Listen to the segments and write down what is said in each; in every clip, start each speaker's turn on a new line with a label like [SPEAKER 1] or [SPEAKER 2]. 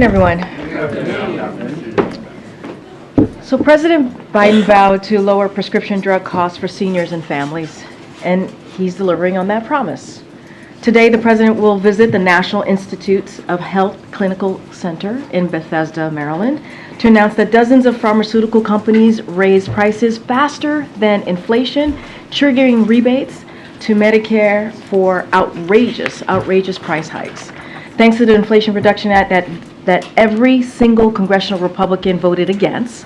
[SPEAKER 1] Everyone. So President Biden vowed to lower prescription drug costs for seniors and families, and he's delivering on that promise. Today, the president will visit the National Institutes of Health Clinical Center in Bethesda, Maryland, to announce that dozens of pharmaceutical companies raised prices faster than inflation, triggering rebates to Medicare for outrageous price hikes. Thanks to the Inflation Reduction Act that every single congressional Republican voted against,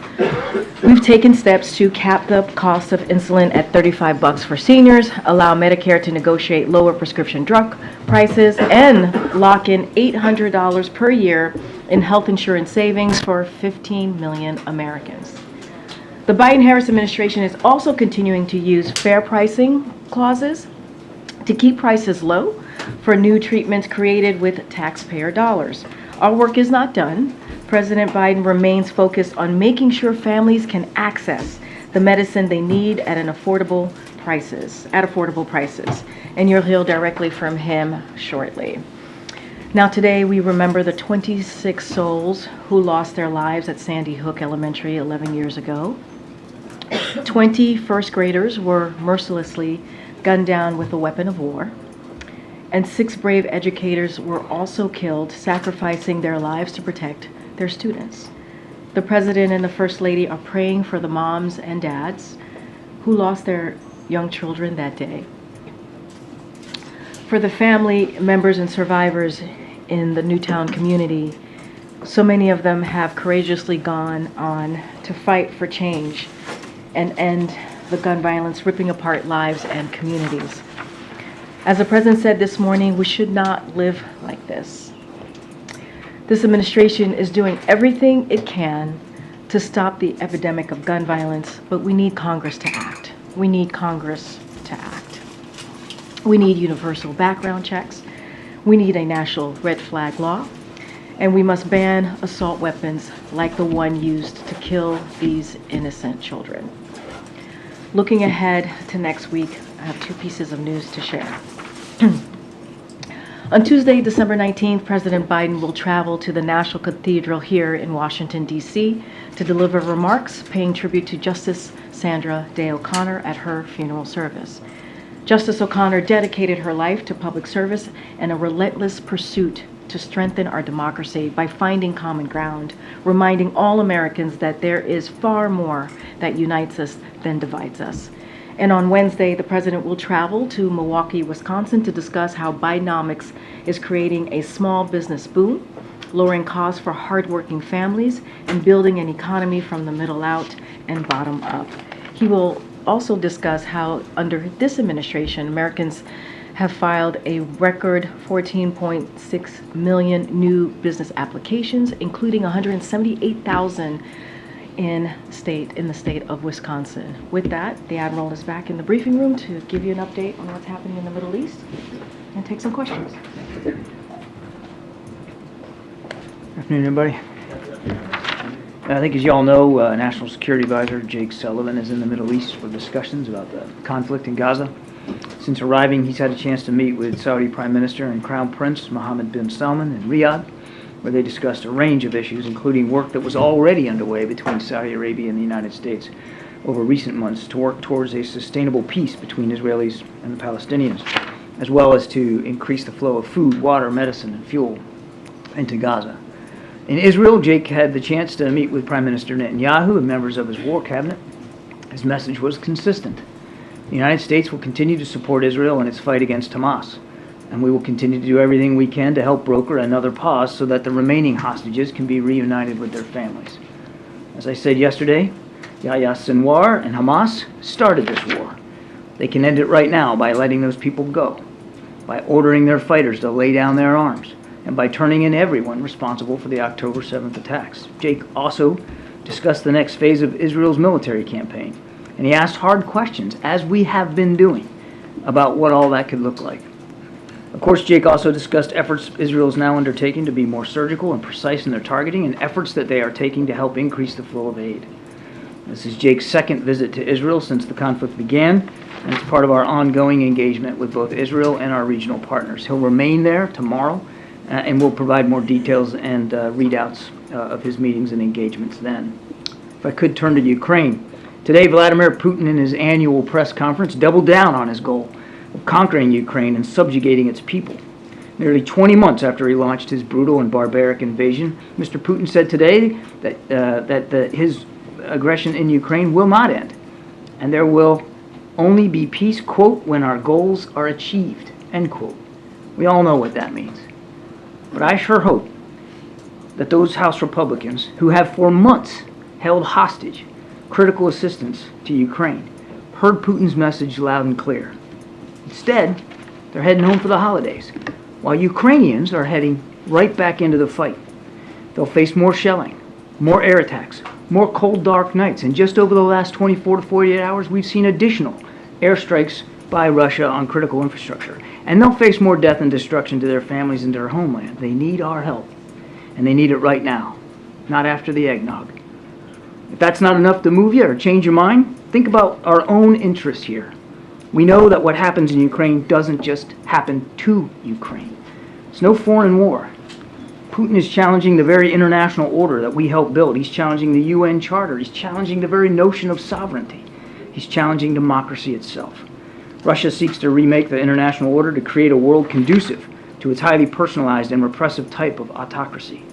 [SPEAKER 1] we've taken steps to cap the cost of insulin at $35 for seniors, allow Medicare to negotiate lower prescription drug prices, and lock in $800 per year in health insurance savings for 15 million Americans. The Biden-Harris administration is also continuing to use fair pricing clauses to keep prices low for new treatments created with taxpayer dollars. Our work is not done. President Biden remains focused on making sure families can access the medicine they need at affordable prices. And you'll hear directly from him shortly. Now today we remember the 26 souls who lost their lives at Sandy Hook Elementary 11 years ago. 20 first graders were mercilessly gunned down with a weapon of war. And 6 brave educators were also killed, sacrificing their lives to protect their students. The President and the First Lady are praying for the moms and dads who lost their young children that day. For the family members and survivors in the Newtown community, so many of them have courageously gone on to fight for change and end the gun violence ripping apart lives and communities. As the President said this morning, we should not live like this. This administration is doing everything it can to stop the epidemic of gun violence, but we need Congress to act. We need Congress to act. We need universal background checks. We need a national red flag law. And we must ban assault weapons like the one used to kill these innocent children. Looking ahead to next week, I have 2 pieces of news to share. On Tuesday, December 19th, President Biden will travel to the National Cathedral here in Washington, D.C. to deliver remarks paying tribute to Justice Sandra Day O'Connor at her funeral service. Justice O'Connor dedicated her life to public service and a relentless pursuit to strengthen our democracy by finding common ground, reminding all Americans that there is far more that unites us than divides us. And on Wednesday, the President will travel to Milwaukee, Wisconsin to discuss how Bidenomics is creating a small business boom, lowering costs for hardworking families, and building an economy from the middle out and bottom up. He will also discuss how, under this administration, Americans have filed a record 14.6 million new business applications, including 178,000 in the state of Wisconsin. With that, the Admiral is back in the briefing room to give you an update on what's happening in the Middle East and take some questions.
[SPEAKER 2] Good afternoon, everybody. I think, as you all know, National Security Advisor Jake Sullivan is in the Middle East for discussions about the conflict in Gaza. Since arriving, he's had a chance to meet with Saudi Prime Minister and Crown Prince Mohammed bin Salman in Riyadh, where they discussed a range of issues, including work that was already underway between Saudi Arabia and the United States over recent months to work towards a sustainable peace between Israelis and the Palestinians, as well as to increase the flow of food, water, medicine, and fuel into Gaza. In Israel, Jake had the chance to meet with Prime Minister Netanyahu and members of his war cabinet. His message was consistent. The United States will continue to support Israel in its fight against Hamas, and we will continue to do everything we can to help broker another pause so that the remaining hostages can be reunited with their families. As I said yesterday, Yahya Sinwar and Hamas started this war. They can end it right now by letting those people go, by ordering their fighters to lay down their arms, and by turning in everyone responsible for the October 7th attacks. Jake also discussed the next phase of Israel's military campaign, and he asked hard questions, as we have been doing, about what all that could look like. Of course, Jake also discussed efforts Israel is now undertaking to be more surgical and precise in their targeting, and efforts that they are taking to help increase the flow of aid. This is Jake's second visit to Israel since the conflict began, and it's part of our ongoing engagement with both Israel and our regional partners. He'll remain there tomorrow and we'll provide more details and readouts of his meetings and engagements then. If I could turn to Ukraine. Today, Vladimir Putin in his annual press conference doubled down on his goal of conquering Ukraine and subjugating its people. Nearly 20 months after he launched his brutal and barbaric invasion, Mr. Putin said today that his aggression in Ukraine will not end, and there will only be peace, quote, when our goals are achieved, end quote. We all know what that means. But I sure hope that those House Republicans who have for months held hostage critical assistance to Ukraine heard Putin's message loud and clear. Instead, they're heading home for the holidays, while Ukrainians are heading right back into the fight. They'll face more shelling, more air attacks, more cold, dark nights, and just over the last 24 to 48 hours, we've seen additional airstrikes by Russia on critical infrastructure. And they'll face more death and destruction to their families and to their homeland. They need our help, and they need it right now, not after the eggnog. If that's not enough to move you or change your mind, think about our own interests here. We know that what happens in Ukraine doesn't just happen to Ukraine. It's no foreign war. Putin is challenging the very international order that we helped build. He's challenging the UN Charter. He's challenging the very notion of sovereignty. He's challenging democracy itself. Russia seeks to remake the international order to create a world conducive to its highly personalized and repressive type of autocracy.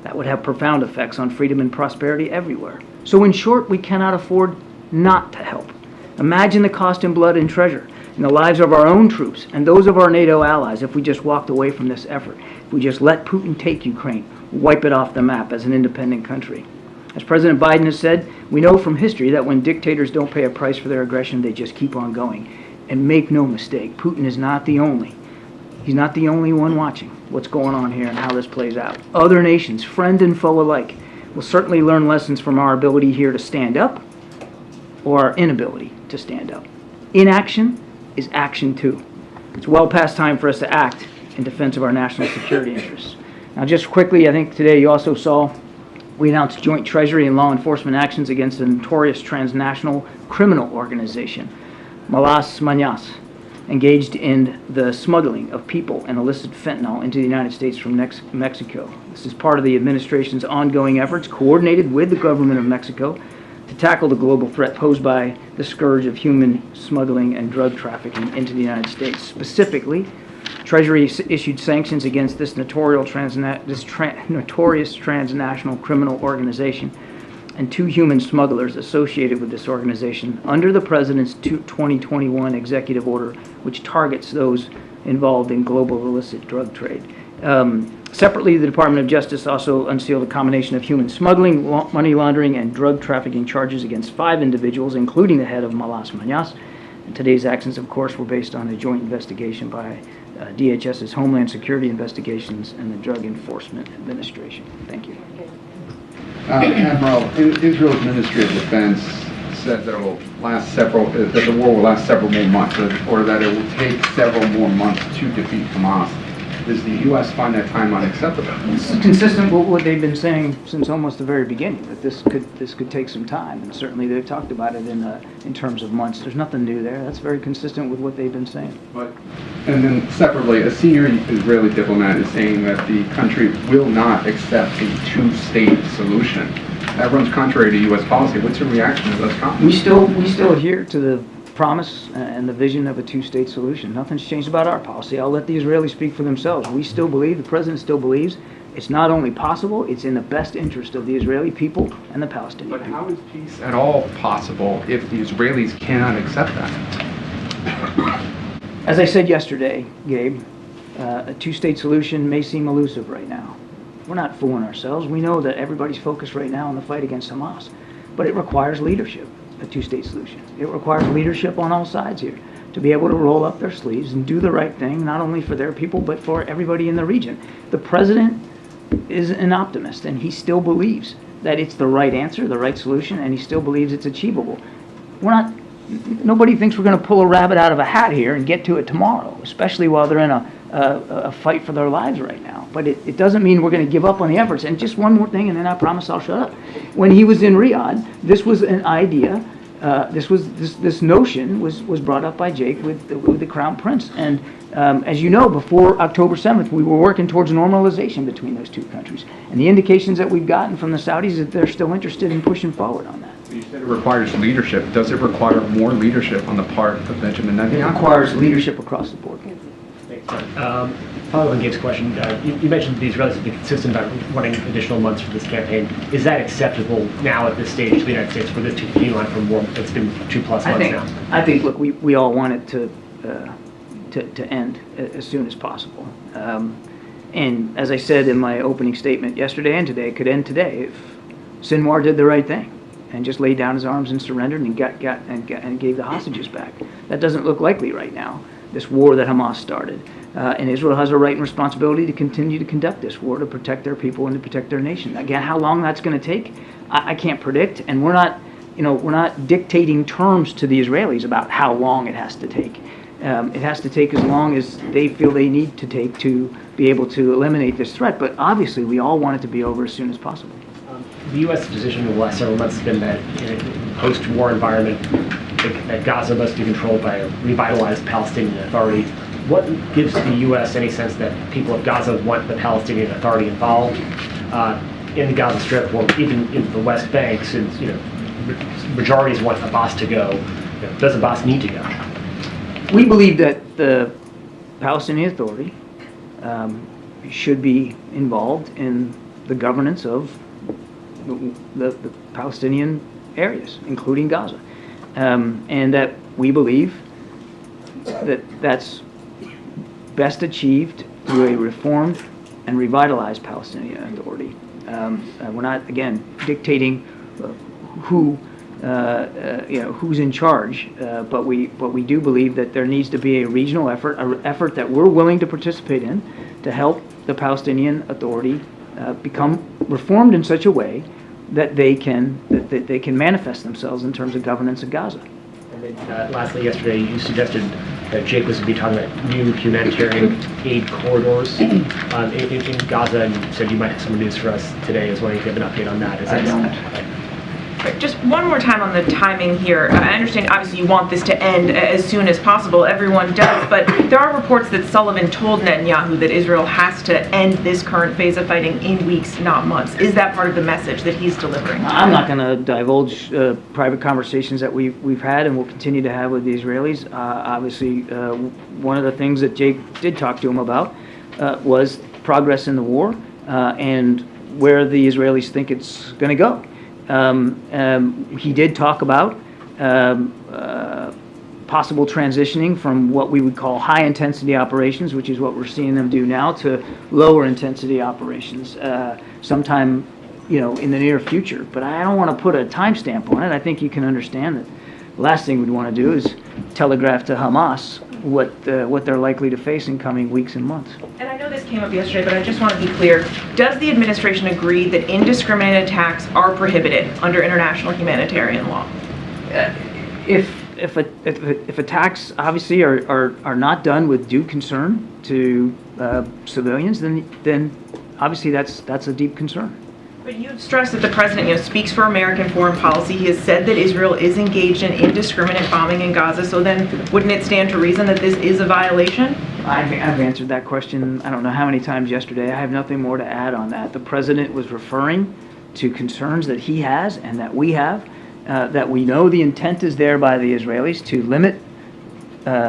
[SPEAKER 2] That would have profound effects on freedom and prosperity everywhere. So in short, we cannot afford not to help. Imagine the cost in blood and treasure in the lives of our own troops and those of our NATO allies if we just walked away from this effort, if we just let Putin take Ukraine, wipe it off the map as an independent country. As President Biden has said, we know from history that when dictators don't pay a price for their aggression, they just keep on going. And make no mistake, Putin is not the only. He's not the only one watching what's going on here and how this plays out. Other nations, friend and foe alike, will certainly learn lessons from our ability here to stand up or our inability to stand up. Inaction is action too. It's well past time for us to act in defense of our national security interests. Now just quickly, I think today you also saw we announced joint treasury and law enforcement actions against a notorious transnational criminal organization, Malas Mañas, engaged in the smuggling of people and illicit fentanyl into the United States from Mexico. This is part of the administration's ongoing efforts, coordinated with the government of Mexico, to tackle the global threat posed by the scourge of human smuggling and drug trafficking into the United States. Specifically, Treasury issued sanctions against this notorious transnational criminal organization and 2 human smugglers associated with this organization under the President's 2021 executive order, which targets those involved in global illicit drug trade. Separately, the Department of Justice also unsealed a combination of human smuggling, money laundering, and drug trafficking charges against 5 individuals, including the head of Malas Mañas. And today's actions, of course, were based on a joint investigation by DHS's Homeland Security Investigations and the Drug Enforcement Administration. Thank you.
[SPEAKER 3] Admiral, Israel's Ministry of Defense said that that the war will last several more months, or that it will take several more months to defeat Hamas. Does the U.S. find that time unacceptable?
[SPEAKER 2] This is consistent with what they've been saying since almost the very beginning, that this could take some time, and certainly they've talked about it in terms of months. There's nothing new there. That's very consistent with what they've been saying.
[SPEAKER 3] And then separately, a senior Israeli diplomat is saying that the country will not accept a 2-state solution. That runs contrary to U.S. policy. What's your reaction to those comments?
[SPEAKER 2] We still adhere to the promise and the vision of a 2-state solution. Nothing's changed about our policy. I'll let the Israelis speak for themselves. We still believe, the president still believes, it's not only possible, it's in the best interest of the Israeli people and the Palestinian people.
[SPEAKER 3] But how is peace at all possible if the Israelis cannot accept that?
[SPEAKER 2] As I said yesterday, Gabe, a 2-state solution may seem elusive right now. We're not fooling ourselves. We know that everybody's focused right now on the fight against Hamas, but it requires leadership. A 2-state solution. It requires leadership on all sides here to be able to roll up their sleeves and do the right thing, not only for their people, but for everybody in the region. The president is an optimist, and he still believes that it's the right answer, the right solution, and he still believes it's achievable. Nobody thinks we're going to pull a rabbit out of a hat here and get to it tomorrow, especially while they're in a fight for their lives right now. But it doesn't mean we're going to give up on the efforts. And just one more thing, and then I promise I'll shut up. When he was in Riyadh, this was an idea this notion was brought up by Jake with the Crown Prince. And as you know, before October 7th, we were working towards normalization between those two countries. And the indications that we've gotten from the Saudis is that they're still interested in pushing forward on that.
[SPEAKER 3] You said it requires leadership. Does it require more leadership on the part of Benjamin
[SPEAKER 2] It
[SPEAKER 3] Netanyahu?
[SPEAKER 2] requires leadership across the board.
[SPEAKER 4] Following on Gabe's question, you mentioned the Israelis have been consistent about wanting additional months for this campaign. Is that acceptable now at this stage to the United States for this to continue on for more? It's been 2+ months now.
[SPEAKER 2] I think, look, we all want it to end as soon as possible. And as I said in my opening statement yesterday and today, it could end today if Sinwar did the right thing and just laid down his arms and surrendered and gave the hostages back. That doesn't look likely right now, this war that Hamas started. And Israel has a right and responsibility to continue to conduct this war to protect their people and to protect their nation. Again, how long that's going to take, I can't predict, and we're not dictating terms to the Israelis about how long it has to take. It has to take as long as they feel they need to take to be able to eliminate this threat. But obviously, we all want it to be over as soon as possible.
[SPEAKER 4] The U.S. position in the last several months has been that in a post-war environment, that Gaza must be controlled by a revitalized Palestinian Authority. What gives the U.S. any sense that people of Gaza want the Palestinian Authority involved in the Gaza Strip, or even in the West Bank, since majorities want Abbas to go? Does Abbas need to go?
[SPEAKER 2] We believe that the Palestinian Authority should be involved in the governance of the Palestinian areas, including Gaza. And that we believe that that's best achieved through a reformed and revitalized Palestinian Authority. We're not, again, dictating who's in charge, but we do believe that there needs to be a regional effort, an effort that we're willing to participate in to help the Palestinian Authority become reformed in such a way that they can manifest themselves in terms of governance of Gaza.
[SPEAKER 4] And then, lastly, yesterday you suggested that Jake was going to be talking about new humanitarian aid corridors in Gaza, and you said you might have some news for us today. I was wondering if you have an update on that.
[SPEAKER 2] I don't.
[SPEAKER 5] Just one more time on the timing here. I understand, obviously, you want this to end as soon as possible. Everyone does, but there are reports that Sullivan told Netanyahu that Israel has to end this current phase of fighting in weeks, not months. Is that part of the message that he's delivering?
[SPEAKER 2] I'm not going to divulge private conversations that we've had and will continue to have with the Israelis. Obviously, one of the things that Jake did talk to him about was progress in the war and where the Israelis think it's going to go. He did talk about possible transitioning from what we would call high-intensity operations, which is what we're seeing them do now, to lower-intensity operations sometime, in the near future. But I don't want to put a timestamp on it. I think you can understand that the last thing we'd want to do is telegraph to Hamas what they're likely to face in coming weeks and months.
[SPEAKER 5] And I know this came up yesterday, but I just want to be clear. Does the administration agree that indiscriminate attacks are prohibited under international humanitarian law?
[SPEAKER 2] If attacks obviously are not done with due concern to civilians, then obviously that's a deep concern.
[SPEAKER 5] But you've stressed that the president, speaks for American foreign policy. He has said that Israel is engaged in indiscriminate bombing in Gaza. So then, wouldn't it stand to reason that this is a violation?
[SPEAKER 2] I've answered that question I don't know how many times yesterday. I have nothing more to add on that. The president was referring to concerns that he has and that we have, that we know the intent is there by the Israelis to limit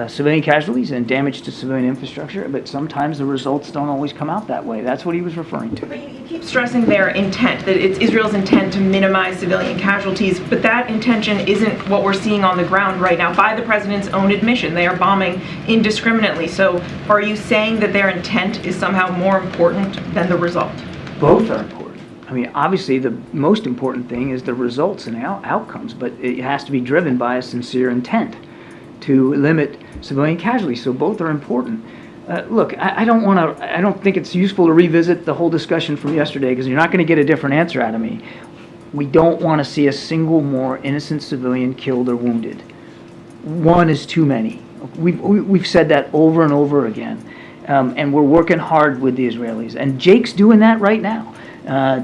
[SPEAKER 2] civilian casualties and damage to civilian infrastructure, but sometimes the results don't always come out that way. That's what he was referring to.
[SPEAKER 5] But you keep stressing their intent, that it's Israel's intent to minimize civilian casualties, but that intention isn't what we're seeing on the ground right now. By the president's own admission, they are bombing indiscriminately. So are you saying that their intent is somehow more important than the result?
[SPEAKER 2] Both are important. I mean, obviously the most important thing is the results and outcomes, but it has to be driven by a sincere intent to limit civilian casualties. So both are important. Look, I don't think it's useful to revisit the whole discussion from yesterday because you're not going to get a different answer out of me. We don't want to see a single more innocent civilian killed or wounded. One is too many. We've said that over and over again. And we're working hard with the Israelis. And Jake's doing that right now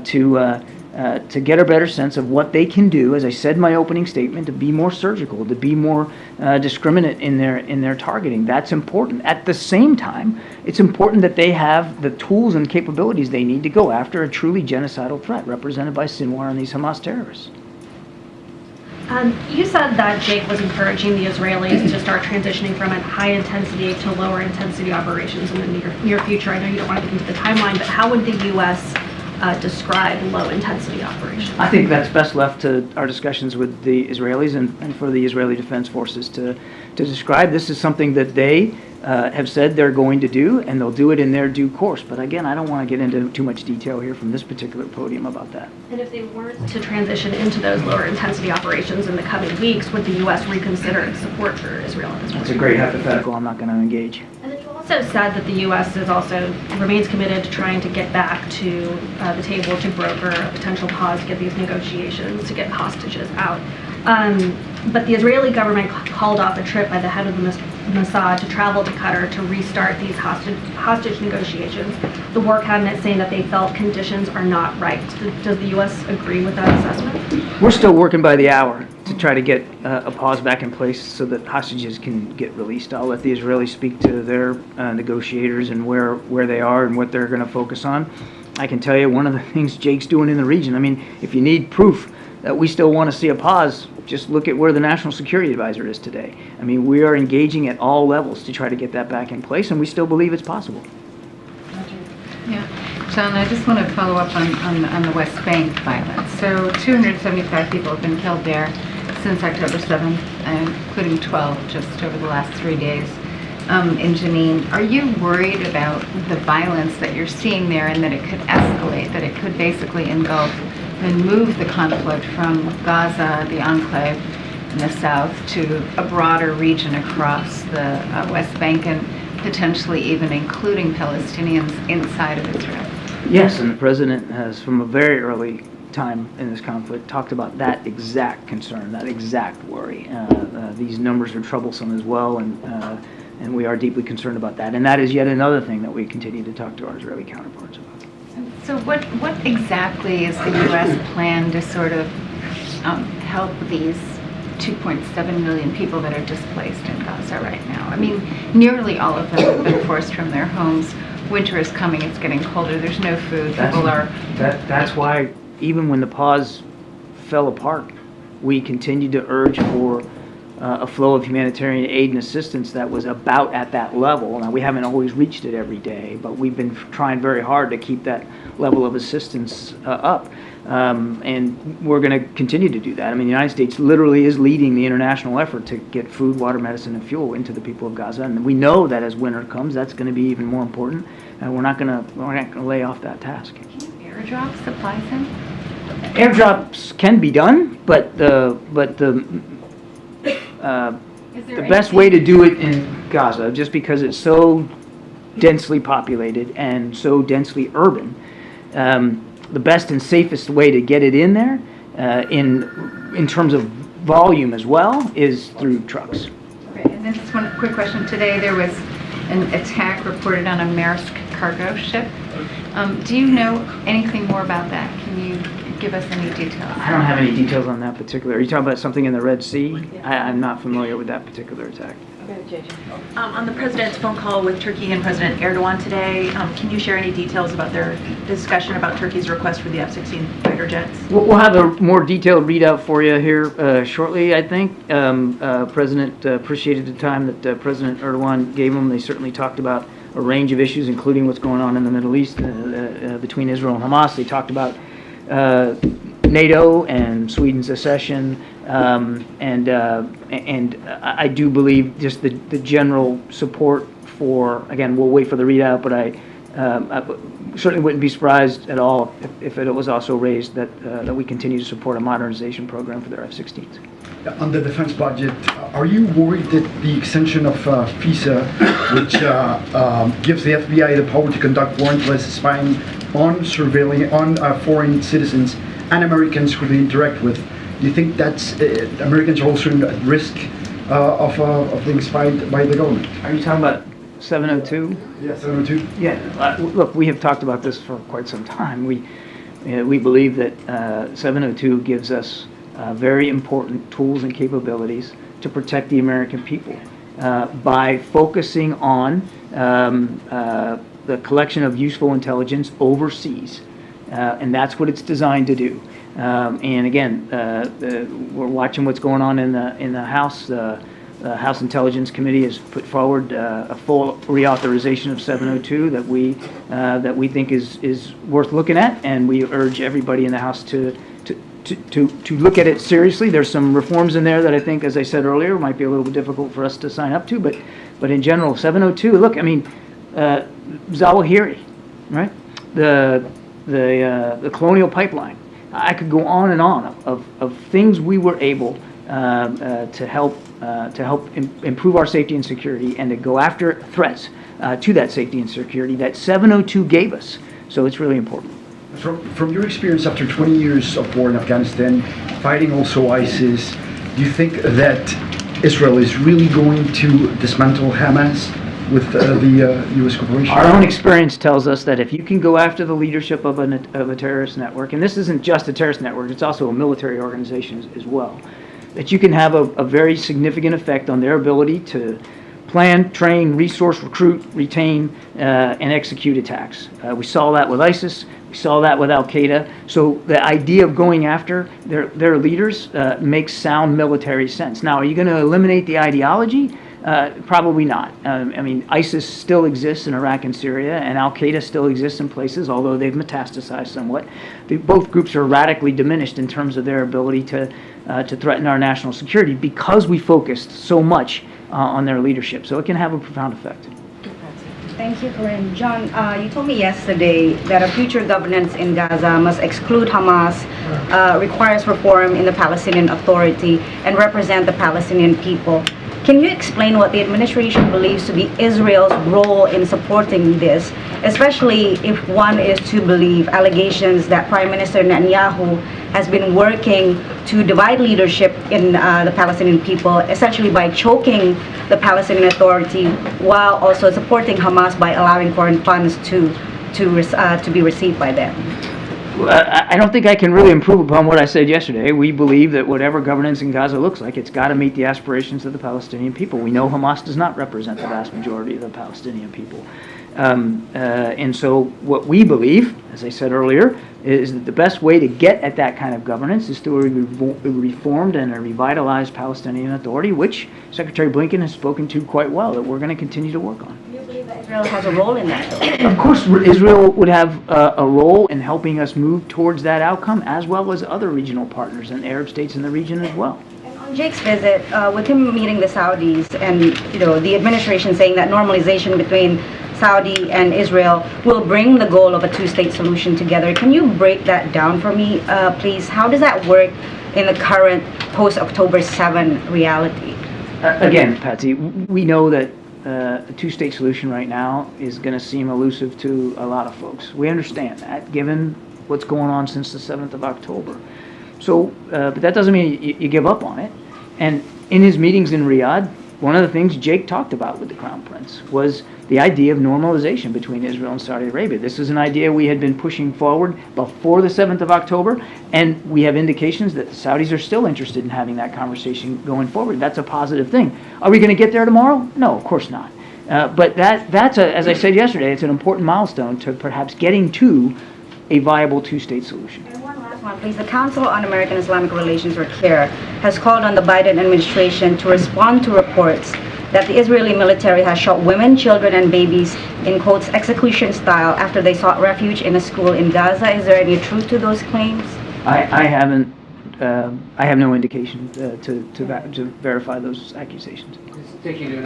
[SPEAKER 2] to to get a better sense of what they can do, as I said in my opening statement, to be more surgical, to be more discriminate in their targeting. That's important. At the same time, it's important that they have the tools and capabilities they need to go after a truly genocidal threat represented by Sinwar and these Hamas terrorists.
[SPEAKER 6] You said that Jake was encouraging the Israelis to start transitioning from high-intensity to lower-intensity operations in the near future. I know you don't want to get into the timeline, but how would the U.S. Describe low-intensity operations?
[SPEAKER 2] I think that's best left to our discussions with the Israelis and for the Israeli Defense Forces to describe. This is something that they have said they're going to do, and they'll do it in their due course. But again, I don't want to get into too much detail here from this particular podium about that.
[SPEAKER 6] And if they weren't to transition into those lower-intensity operations in the coming weeks, would the U.S. reconsider its support for Israel at this point?
[SPEAKER 2] That's a great hypothetical I'm not going to engage.
[SPEAKER 6] And then you also said that the U.S. remains committed to trying to get back to the table to broker a potential pause to get these negotiations, to get hostages out. But the Israeli government called off a trip by the head of the Mossad to travel to Qatar to restart these hostage negotiations. The war cabinet saying that they felt conditions are not right. Does the U.S. agree with that assessment?
[SPEAKER 2] We're still working by the hour to try to get a pause back in place so that hostages can get released. I'll let the Israelis speak to their negotiators and where they are and what they're going to focus on. I can tell you one of the things Jake's doing in the region. I mean, if you need proof that we still want to see a pause, just look at where the National Security Advisor is today. I mean, we are engaging at all levels to try to get that back in place, and we still believe it's possible.
[SPEAKER 7] Yeah, John, I just want to follow up on the West Bank violence. So 275 people have been killed there since October 7th, including 12 just over the last 3 days in Jenin. Are you worried about the violence that you're seeing there and that it could escalate, that it could basically engulf and move the conflict from Gaza, the enclave in the south, to a broader region across the West Bank and potentially even including Palestinians inside of Israel?
[SPEAKER 2] Yes, and the president has, from a very early time in this conflict, talked about that exact concern, that exact worry. These numbers are troublesome as well, and we are deeply concerned about that. And that is yet another thing that we continue to talk to our Israeli counterparts about.
[SPEAKER 7] So what exactly is the U.S. plan to sort of help these 2.7 million people that are displaced in Gaza right now? I mean, nearly all of them have been forced from their homes. Winter is coming, it's getting colder, there's no food,
[SPEAKER 2] That's why even when the pause fell apart, we continued to urge for a flow of humanitarian aid and assistance that was about at that level. Now, we haven't always reached it every day, but we've been trying very hard to keep that level of assistance up. And we're going to continue to do that. I mean, the United States literally is leading the international effort to get food, water, medicine, and fuel into the people of Gaza. And we know that as winter comes, that's going to be even more important. And we're not going to lay off that task.
[SPEAKER 7] Can you airdrop supplies in?
[SPEAKER 2] Airdrops can be done, but the best way to do it in Gaza, just because it's so densely populated and so densely urban, the best and safest way to get it in there, in terms of volume as well, is through trucks.
[SPEAKER 7] Okay, and then just one quick question. Today there was an attack reported on a Maersk cargo ship. Do you know anything more about that? Can you give us any details?
[SPEAKER 2] I don't have any details on that particular. Are you talking about something in the Red Sea? I'm not familiar with that particular attack.
[SPEAKER 8] On the president's phone call with Turkey and President Erdogan today, can you share any details about their discussion about Turkey's request for the F-16 fighter jets?
[SPEAKER 2] We'll have a more detailed readout for you here shortly, I think. President appreciated the time that President Erdogan gave him. They certainly talked about a range of issues, including what's going on in the Middle East between Israel and Hamas. They talked about NATO and Sweden's secession, and I do believe just the general support for, again, we'll wait for the readout, but I certainly wouldn't be surprised at all if it was also raised that we continue to support a modernization program for their F-16s.
[SPEAKER 9] On the defense budget, are you worried that the extension of FISA, which gives the FBI the power to conduct warrantless spying on surveilling on foreign citizens and Americans who they interact with, do you think that's Americans are also at risk of being spied by the government?
[SPEAKER 2] Are you talking about 702?
[SPEAKER 9] Yeah, 702.
[SPEAKER 2] Yeah, look, we have talked about this for quite some time. We believe that 702 gives us very important tools and capabilities to protect the American people by focusing on the collection of useful intelligence overseas. And that's what it's designed to do. And again, we're watching what's going on in the House. The House Intelligence Committee has put forward a full reauthorization of 702 that we think is worth looking at, and we urge everybody in the House to look at it seriously. There's some reforms in there that I think, as I said earlier, might be a little bit difficult for us to sign up to, but in general, 702. Look, I mean, Zawahiri, right? The Colonial Pipeline. I could go on and on of things we were able to help improve our safety and security and to go after threats to that safety and security that 702 gave us. So it's really important.
[SPEAKER 9] From your experience after 20 years of war in Afghanistan, fighting also ISIS, do you think that Israel is really going to dismantle Hamas with the U.S. corporation?
[SPEAKER 2] Our own experience tells us that if you can go after the leadership of a terrorist network, and this isn't just a terrorist network, it's also a military organization as well, that you can have a very significant effect on their ability to plan, train, resource, recruit, retain, and execute attacks. We saw that with ISIS. We saw that with Al-Qaeda. So the idea of going after their leaders makes sound military sense. Now, are you going to eliminate the ideology? Probably not. I mean, ISIS still exists in Iraq and Syria, and Al-Qaeda still exists in places, although they've metastasized somewhat. Both groups are radically diminished in terms of their ability to threaten our national security because we focused so much on their leadership. So it can have a profound effect.
[SPEAKER 10] Thank you, Karine. John, you told me yesterday that a future governance in Gaza must exclude Hamas, requires reform in the Palestinian Authority, and represent the Palestinian people. Can you explain what the administration believes to be Israel's role in supporting this, especially if one is to believe allegations that Prime Minister Netanyahu has been working to divide leadership in the Palestinian people, essentially by choking the Palestinian Authority while also supporting Hamas by allowing foreign funds to be received by them?
[SPEAKER 2] I don't think I can really improve upon what I said yesterday. We believe that whatever governance in Gaza looks like, it's got to meet the aspirations of the Palestinian people. We know Hamas does not represent the vast majority of the Palestinian people. And so what we believe, as I said earlier, is that the best way to get at that kind of governance is through a reformed and a revitalized Palestinian Authority, which Secretary Blinken has spoken to quite well, that we're going to continue to work on.
[SPEAKER 10] Do you believe that Israel has a role in that, though?
[SPEAKER 2] Of course, Israel would have a role in helping us move towards that outcome, as well as other regional partners and Arab states in the region as well.
[SPEAKER 10] On Jake's visit, with him meeting the Saudis and the administration saying that normalization between Saudi and Israel will bring the goal of a two-state solution together. Can you break that down for me, please? How does that work in the current post-October 7 reality?
[SPEAKER 2] Again, Patsy, we know that a two-state solution right now is going to seem elusive to a lot of folks. We understand that, given what's going on since the 7th of October. So, but that doesn't mean you give up on it. And in his meetings in Riyadh, one of the things Jake talked about with the Crown Prince was the idea of normalization between Israel and Saudi Arabia. This is an idea we had been pushing forward before the 7th of October, and we have indications that the Saudis are still interested in having that conversation going forward. That's a positive thing. Are we going to get there tomorrow? No, of course not. But that's, as I said yesterday, it's an important milestone to perhaps getting to a viable two-state solution.
[SPEAKER 10] And one last one, please. The Council on American Islamic Relations, or CAIR, has called on the Biden administration to respond to reports that the Israeli military has shot women, children, and babies in, quotes, execution style after they sought refuge in a school in Gaza. Is there any truth to those claims?
[SPEAKER 2] I have no indication to verify those accusations.
[SPEAKER 11] Just take you to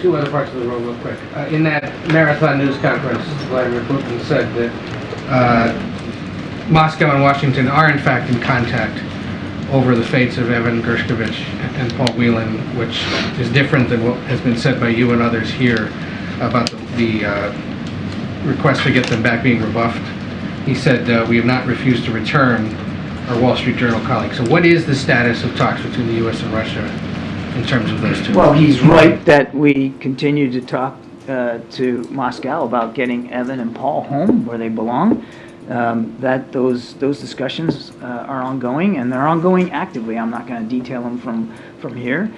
[SPEAKER 11] two other parts of the room real quick. In that marathon news conference, Vladimir Putin said that Moscow and Washington are in fact in contact over the fates of Evan Gershkovich and Paul Whelan, which is different than what has been said by you and others here about the request to get them back being rebuffed. He said, we have not refused to return our Wall Street Journal colleagues. So what is the status of talks between the U.S. and Russia in terms of those two?
[SPEAKER 2] Well, he's right that we continue to talk to Moscow about getting Evan and Paul home where they belong. that those discussions are ongoing, and they're ongoing actively. I'm not going to detail them from here.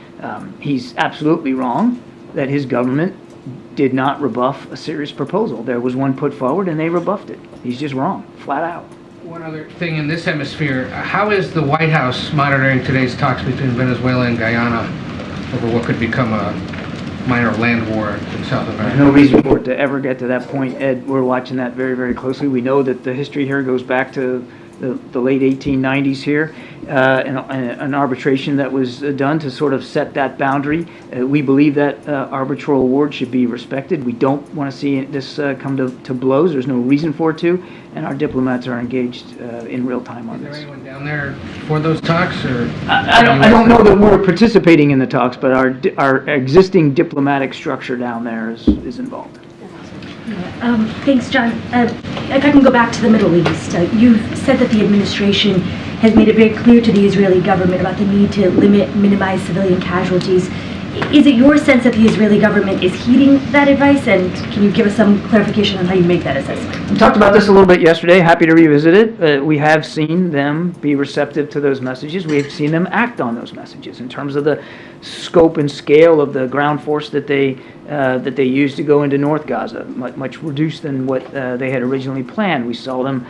[SPEAKER 2] He's absolutely wrong that his government did not rebuff a serious proposal. There was one put forward, and they rebuffed it. He's just wrong, flat out.
[SPEAKER 11] One other thing in this hemisphere, how is the White House monitoring today's talks between Venezuela and Guyana over what could become a minor land war in South
[SPEAKER 2] There's
[SPEAKER 11] America?
[SPEAKER 2] no reason for it to ever get to that point, Ed. We're watching that very, very closely. We know that the history here goes back to the late 1890s here, an arbitration that was done to sort of set that boundary. We believe that arbitral award should be respected. We don't want to see this come to blows. There's no reason for it to, and our diplomats are engaged in real time on
[SPEAKER 11] Is there
[SPEAKER 2] this.
[SPEAKER 11] anyone down there for those talks, or?
[SPEAKER 2] I don't know that we're participating in the talks, but our existing diplomatic structure down there is involved.
[SPEAKER 12] Thanks, John. If I can go back to the Middle East, you've said that the administration has made it very clear to the Israeli government about the need to minimize civilian casualties. Is it your sense that the Israeli government is heeding that advice, and can you give us some clarification on how you make that assessment?
[SPEAKER 2] We talked about this a little bit yesterday. Happy to revisit it. We have seen them be receptive to those messages. We have seen them act on those messages in terms of the scope and scale of the ground force that they used to go into North Gaza, much reduced than what they had originally planned. We saw them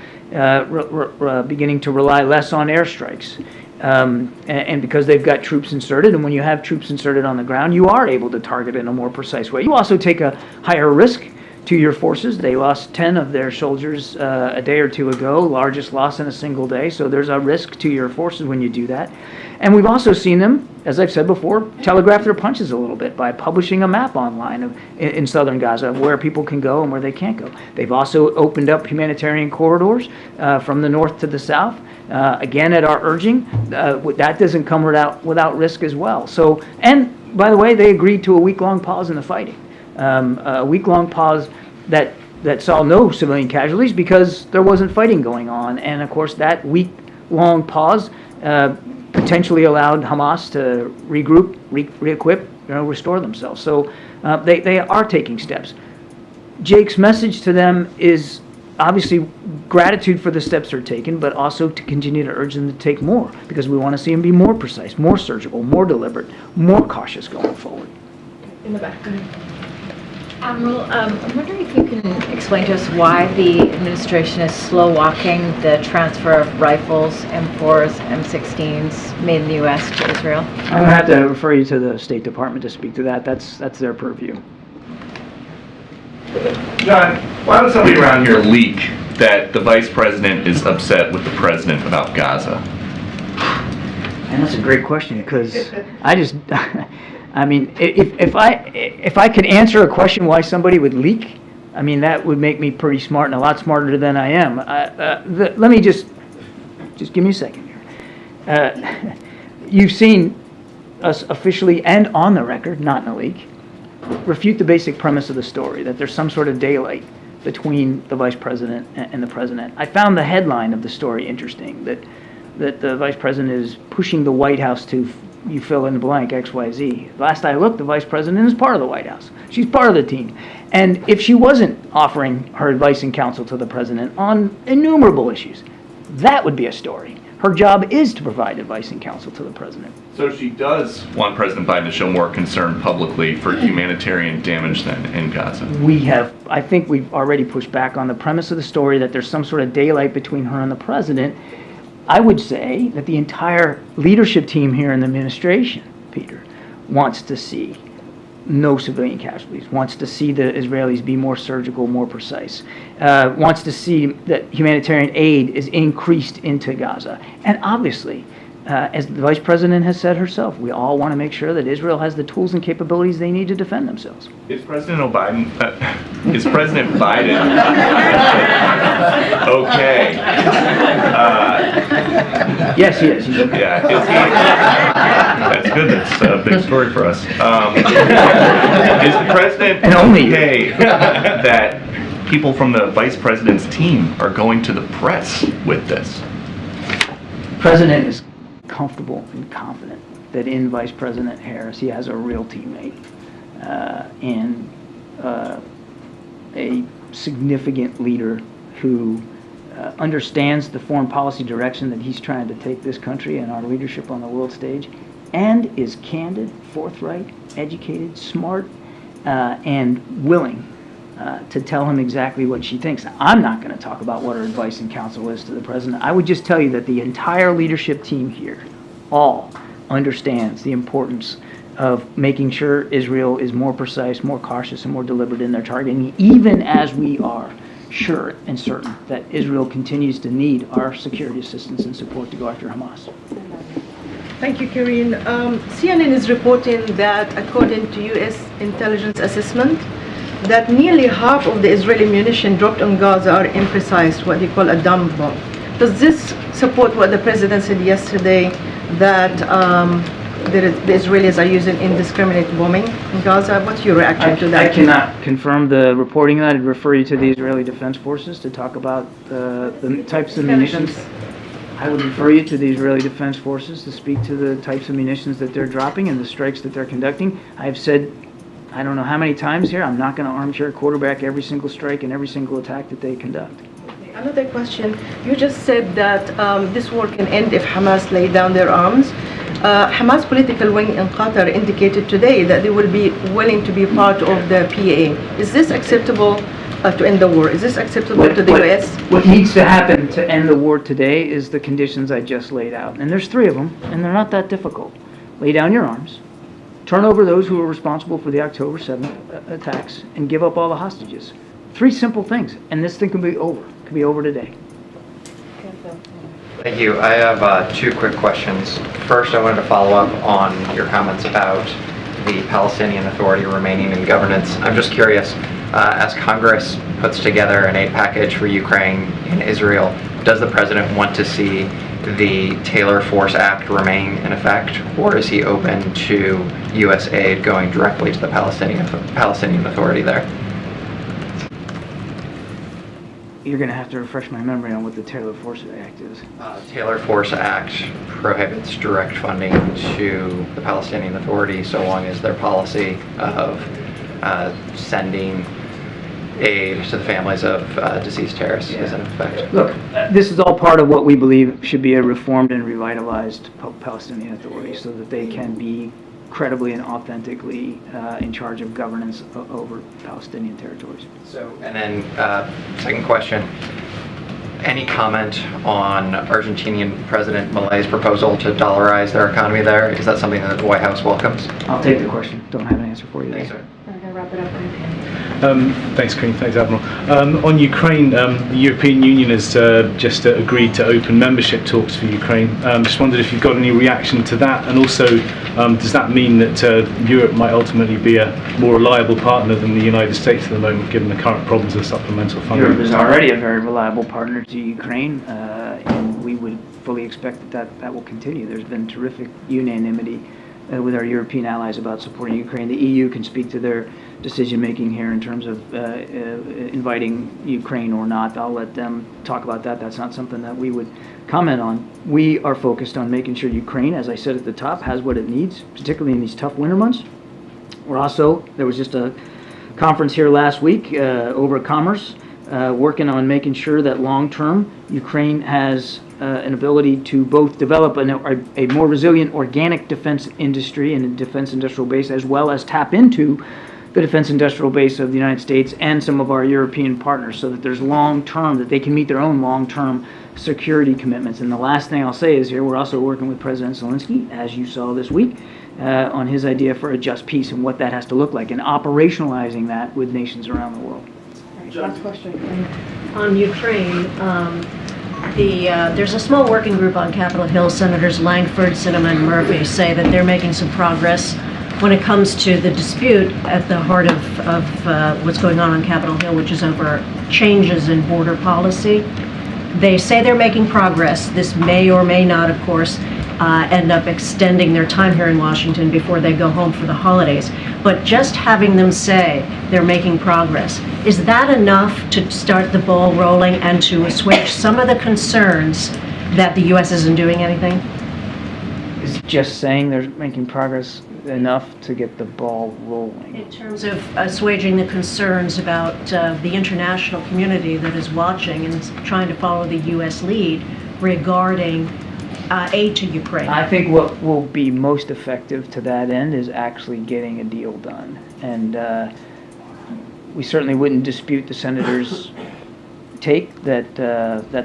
[SPEAKER 2] beginning to rely less on airstrikes. And because they've got troops inserted, and when you have troops inserted on the ground, you are able to target in a more precise way. You also take a higher risk to your forces. They lost 10 of their soldiers a day or two ago, largest loss in a single day, so there's a risk to your forces when you do that. And we've also seen them, as I've said before, telegraph their punches a little bit by publishing a map online in southern Gaza of where people can go and where they can't go. They've also opened up humanitarian corridors from the north to the south. Again, at our urging, that doesn't come without risk as well. So, and by the way, they agreed to a week-long pause in the fighting. A week-long pause that saw no civilian casualties because there wasn't fighting going on. And of course, that week-long pause potentially allowed Hamas to regroup, re-equip, restore themselves. So they are taking steps. Jake's message to them is obviously gratitude for the steps they're taking, but also to continue to urge them to take more, because we want to see them be more precise, more surgical, more deliberate, more cautious going forward.
[SPEAKER 1] In the back.
[SPEAKER 13] Admiral, I'm wondering if you can explain to us why the administration is slow walking the transfer of rifles, M4s, M16s made in the U.S. to Israel.
[SPEAKER 2] I'm going to have to refer you to the State Department to speak to that. That's their purview.
[SPEAKER 14] John, why does somebody around here leak that the vice president is upset with the president about Gaza?
[SPEAKER 2] And that's a great question, because I mean, if I could answer a question why somebody would leak, I mean, that would make me pretty smart and a lot smarter than I am. Let me just give me a second here. You've seen us officially and on the record, not in a leak, refute the basic premise of the story, that there's some sort of daylight between the vice president and the president. I found the headline of the story interesting, that the vice president is pushing the White House to, you fill in the blank, XYZ. Last I looked, the vice president is part of the White House. She's part of the team. And if she wasn't offering her advice and counsel to the president on innumerable issues, that would be a story. Her job is to provide advice and counsel to the president.
[SPEAKER 14] So she does want President Biden to show more concern publicly for humanitarian damage then in Gaza.
[SPEAKER 2] I think we've already pushed back on the premise of the story that there's some sort of daylight between her and the president. I would say that the entire leadership team here in the administration, Peter, wants to see no civilian casualties, wants to see the Israelis be more surgical, more precise, wants to see that humanitarian aid is increased into Gaza. And obviously, as the vice president has said herself, we all want to make sure that Israel has the tools and capabilities they need to defend themselves.
[SPEAKER 14] Is President Biden okay?
[SPEAKER 2] Yes, he is.
[SPEAKER 14] Yeah, is he? That's good. That's a big story for us. Is the president okay that people from the vice president's team are going to the press with this?
[SPEAKER 2] The president is comfortable and confident that in Vice President Harris he has a real teammate and a significant leader who understands the foreign policy direction that he's trying to take this country and our leadership on the world stage, and is candid, forthright, educated, smart, and willing to tell him exactly what she thinks. I'm not going to talk about what her advice and counsel is to the president. I would just tell you that the entire leadership team here all understands the importance of making sure Israel is more precise, more cautious, and more deliberate in their targeting, even as we are sure and certain that Israel continues to need our security assistance and support to go after Hamas.
[SPEAKER 15] Thank you, Karine. CNN is reporting that according to U.S. intelligence assessment, that nearly half of the Israeli munitions dropped on Gaza are imprecise, what they call a dump bomb. Does this support what the president said yesterday, that the Israelis are using indiscriminate bombing in Gaza? What's your reaction to that?
[SPEAKER 2] I cannot confirm the reporting of that. I'd refer you to the Israeli Defense Forces to talk about the types of munitions. I would refer you to the Israeli Defense Forces to speak to the types of munitions that they're dropping and the strikes that they're conducting. I've said, I don't know how many times here, I'm not going to armchair quarterback every single strike and every single attack that they conduct.
[SPEAKER 15] Another question. You just said that this war can end if Hamas lay down their arms. Hamas political wing in Qatar indicated today that they will be willing to be part of the PA. Is this acceptable to end the war? Is this acceptable to the U.S.?
[SPEAKER 2] What needs to happen to end the war today is the conditions I just laid out. And there's 3 of them, and they're not that difficult. Lay down your arms, turn over those who were responsible for the October 7th attacks, and give up all the hostages. 3 simple things, and this thing can be over. It can be over today.
[SPEAKER 16] Thank you. I have 2 quick questions. First, I wanted to follow up on your comments about the Palestinian Authority remaining in governance. I'm just curious, as Congress puts together an aid package for Ukraine and Israel, does the president want to see the Taylor Force Act remain in effect, or is he open to U.S. aid going directly to the Palestinian Authority there?
[SPEAKER 2] You're going to have to refresh my memory on what the Taylor Force Act is.
[SPEAKER 16] Taylor Force Act prohibits direct funding to the Palestinian Authority so long as their policy of sending aid to the families of deceased terrorists is in effect.
[SPEAKER 2] Look, this is all part of what we believe should be a reformed and revitalized Palestinian Authority so that they can be credibly and authentically in charge of governance over Palestinian territories.
[SPEAKER 16] And then, second question, any comment on Argentinian President Milei's proposal to dollarize their economy there? Is that something that the White House welcomes?
[SPEAKER 2] I'll take the question. Don't have an answer for you.
[SPEAKER 16] Thanks, sir.
[SPEAKER 6] We're going to wrap it up.
[SPEAKER 17] Thanks, Karine. Thanks, Admiral. On Ukraine, the European Union has just agreed to open membership talks for Ukraine. Just wondered if you've got any reaction to that, and also does that mean that Europe might ultimately be a more reliable partner than the United States at the moment, given the current problems with supplemental funding?
[SPEAKER 2] Europe is already a very reliable partner to Ukraine, and we would fully expect that will continue. There's been terrific unanimity with our European allies about supporting Ukraine. The EU can speak to their decision-making here in terms of inviting Ukraine or not. I'll let them talk about that. That's not something that we would comment on. We are focused on making sure Ukraine, as I said at the top, has what it needs, particularly in these tough winter months. We're also, there was just a conference here last week over commerce, working on making sure that long-term Ukraine has an ability to both develop a more resilient organic defense industry and a defense industrial base, as well as tap into the defense industrial base of the United States and some of our European partners, so that there's long-term, that they can meet their own long-term security commitments. And the last thing I'll say is here, we're also working with President Zelensky, as you saw this week, on his idea for a just peace and what that has to look like, and operationalizing that with nations around the world.
[SPEAKER 15] Last question.
[SPEAKER 18] On Ukraine, there's a small working group on Capitol Hill. Senators Langford, Sinema, and Murphy say that they're making some progress when it comes to the dispute at the heart of what's going on Capitol Hill, which is over changes in border policy. They say they're making progress. This may or may not, of course, end up extending their time here in Washington before they go home for the holidays. But just having them say they're making progress, is that enough to start the ball rolling and to assuage some of the concerns that the U.S. isn't doing anything?
[SPEAKER 2] Is just saying they're making progress enough to get the ball rolling.
[SPEAKER 18] In terms of assuaging the concerns about the international community that is watching and is trying to follow the U.S. lead regarding aid to Ukraine.
[SPEAKER 2] I think what will be most effective to that end is actually getting a deal done. And we certainly wouldn't dispute the senator's take that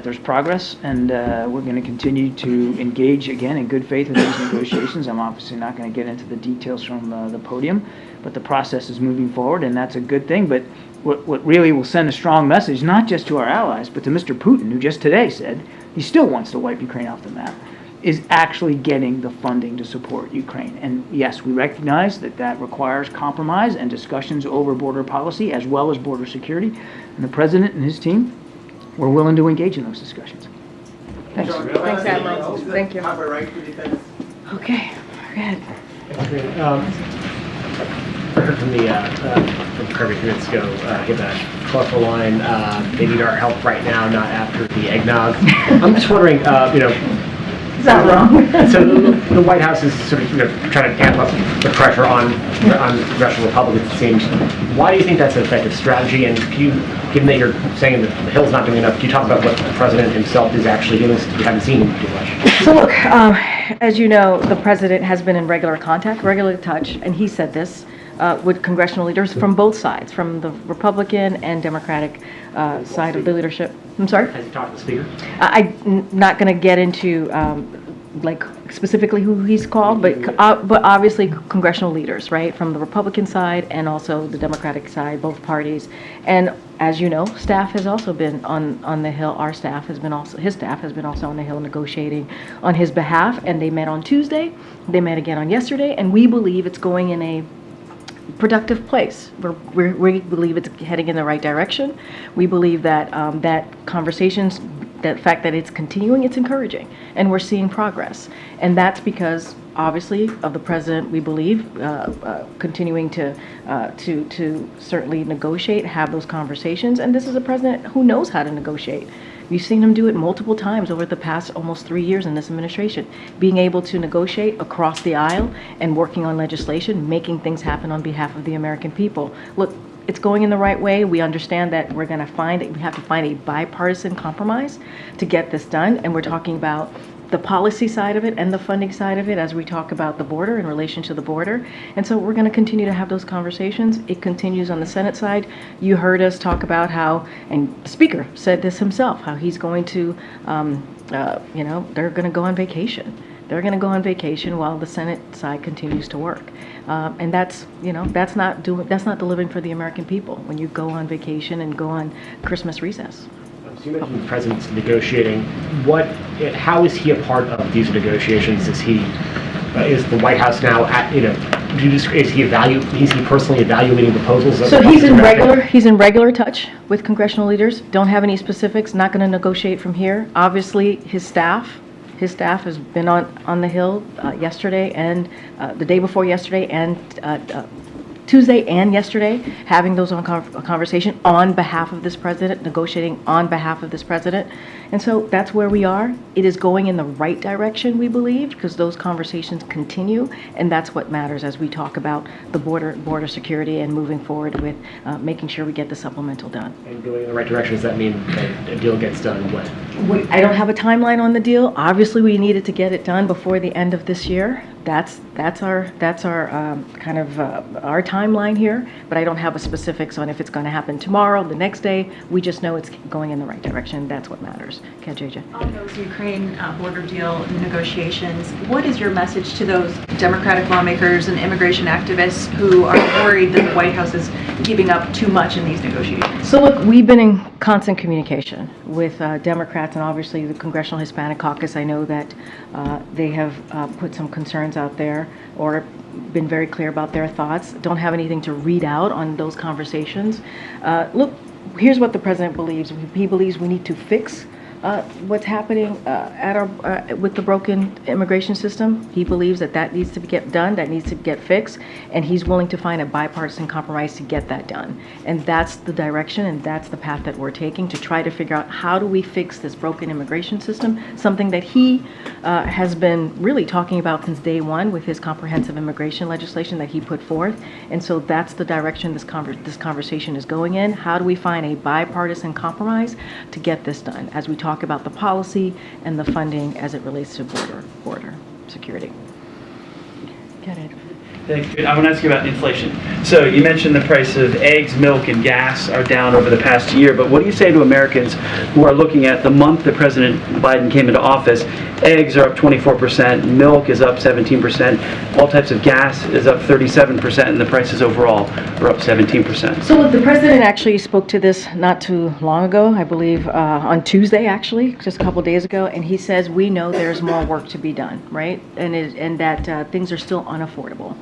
[SPEAKER 2] there's progress, and we're going to continue to engage again in good faith in these negotiations. I'm obviously not going to get into the details from the podium, but the process is moving forward, and that's a good thing. But what really will send a strong message, not just to our allies, but to Mr. Putin, who just today said he still wants to wipe Ukraine off the map, is actually getting the funding to support Ukraine. And yes, we recognize that that requires compromise and discussions over border policy as well as border security. And the president and his team were willing to engage in those discussions. Thanks.
[SPEAKER 1] Thanks, Admiral. Thank you. Okay, go ahead.
[SPEAKER 4] I heard from Kirby a few minutes ago, hit a colorful line, they need our help right now, not after the eggnog. I'm just wondering,
[SPEAKER 1] is that wrong?
[SPEAKER 4] So the White House is sort of trying to amp up the pressure on Congressional Republicans, it seems. Why do you think that's an effective strategy? And can you, given that you're saying that the Hill's not doing enough, can you talk about what the president himself is actually doing, since we haven't seen him do much?
[SPEAKER 1] So look, as you know, the president has been in regular contact, regular touch, and he said this with congressional leaders from both sides, from the Republican and Democratic side of the leadership. I'm sorry?
[SPEAKER 4] Has he talked to the speaker?
[SPEAKER 1] I'm not going to get into like specifically who he's called, but obviously congressional leaders, right, from the Republican side and also the Democratic side, both parties. And as you know, staff has also been on the Hill. Our staff has been also, his staff has been also on the Hill negotiating on his behalf, and they met on Tuesday. They met again on yesterday, and we believe it's going in a productive place. We believe it's heading in the right direction. We believe that that conversations, the fact that it's continuing, it's encouraging, and we're seeing progress. And that's because, obviously, of the president, we believe, continuing to certainly negotiate, have those conversations. And this is a president who knows how to negotiate. We've seen him do it multiple times over the past almost 3 years in this administration, being able to negotiate across the aisle and working on legislation, making things happen on behalf of the American people. Look, it's going in the right way. We understand that we have to find a bipartisan compromise to get this done, and we're talking about the policy side of it and the funding side of it as we talk about the border in relation to the border. And so we're going to continue to have those conversations. It continues on the Senate side. You heard us talk about how, and the Speaker said this himself, how he's going to, they're going to go on vacation. They're going to go on vacation while the Senate side continues to work. And that's not delivering for the American people when you go on vacation and go on Christmas recess.
[SPEAKER 4] So you mentioned the president's negotiating. How is he a part of these negotiations? Is the White House now is he personally evaluating proposals?
[SPEAKER 1] So he's in regular touch with congressional leaders. Don't have any specifics. Not going to negotiate from here. Obviously, his staff has been on the Hill yesterday and the day before yesterday and Tuesday and yesterday, having those conversation on behalf of this president, negotiating on behalf of this president. And so that's where we are. It is going in the right direction, we believe, because those conversations continue, and that's what matters as we talk about the border security and moving forward with making sure we get the supplemental done.
[SPEAKER 4] And going in the right direction, does that mean that a deal gets done when?
[SPEAKER 1] I don't have a timeline on the deal. Obviously, we needed to get it done before the end of this year. That's our kind of our timeline here, but I don't have a specifics on if it's going to happen tomorrow, the next day. We just know it's going in the right direction. That's what matters. Okay, JJ.
[SPEAKER 8] On those Ukraine border deal negotiations, what is your message to those Democratic lawmakers and immigration activists who are worried that the White House is giving up too much in these negotiations?
[SPEAKER 1] So look, we've been in constant communication with Democrats and obviously the Congressional Hispanic Caucus. I know that they have put some concerns out there or been very clear about their thoughts. Don't have anything to read out on those conversations. Look, here's what the president believes. He believes we need to fix what's happening with the broken immigration system. He believes that that needs to get done, that needs to get fixed, and he's willing to find a bipartisan compromise to get that done. And that's the direction and that's the path that we're taking to try to figure out how do we fix this broken immigration system, something that he has been really talking about since day one with his comprehensive immigration legislation that he put forth. And so that's the direction this conversation is going in. How do we find a bipartisan compromise to get this done as we talk about the policy and the funding as it relates to border security? Get it.
[SPEAKER 19] Thanks. I want to ask you about inflation. So you mentioned the price of eggs, milk, and gas are down over the past year, but what do you say to Americans who are looking at the month that President Biden came into office? Eggs are up 24%, milk is up 17%, all types of gas is up 37%, and the prices overall are up 17%.
[SPEAKER 1] So the president actually spoke to this not too long ago, I believe on Tuesday actually, just a couple days ago, and he says we know there's more work to be done, right? And that things are still unaffordable.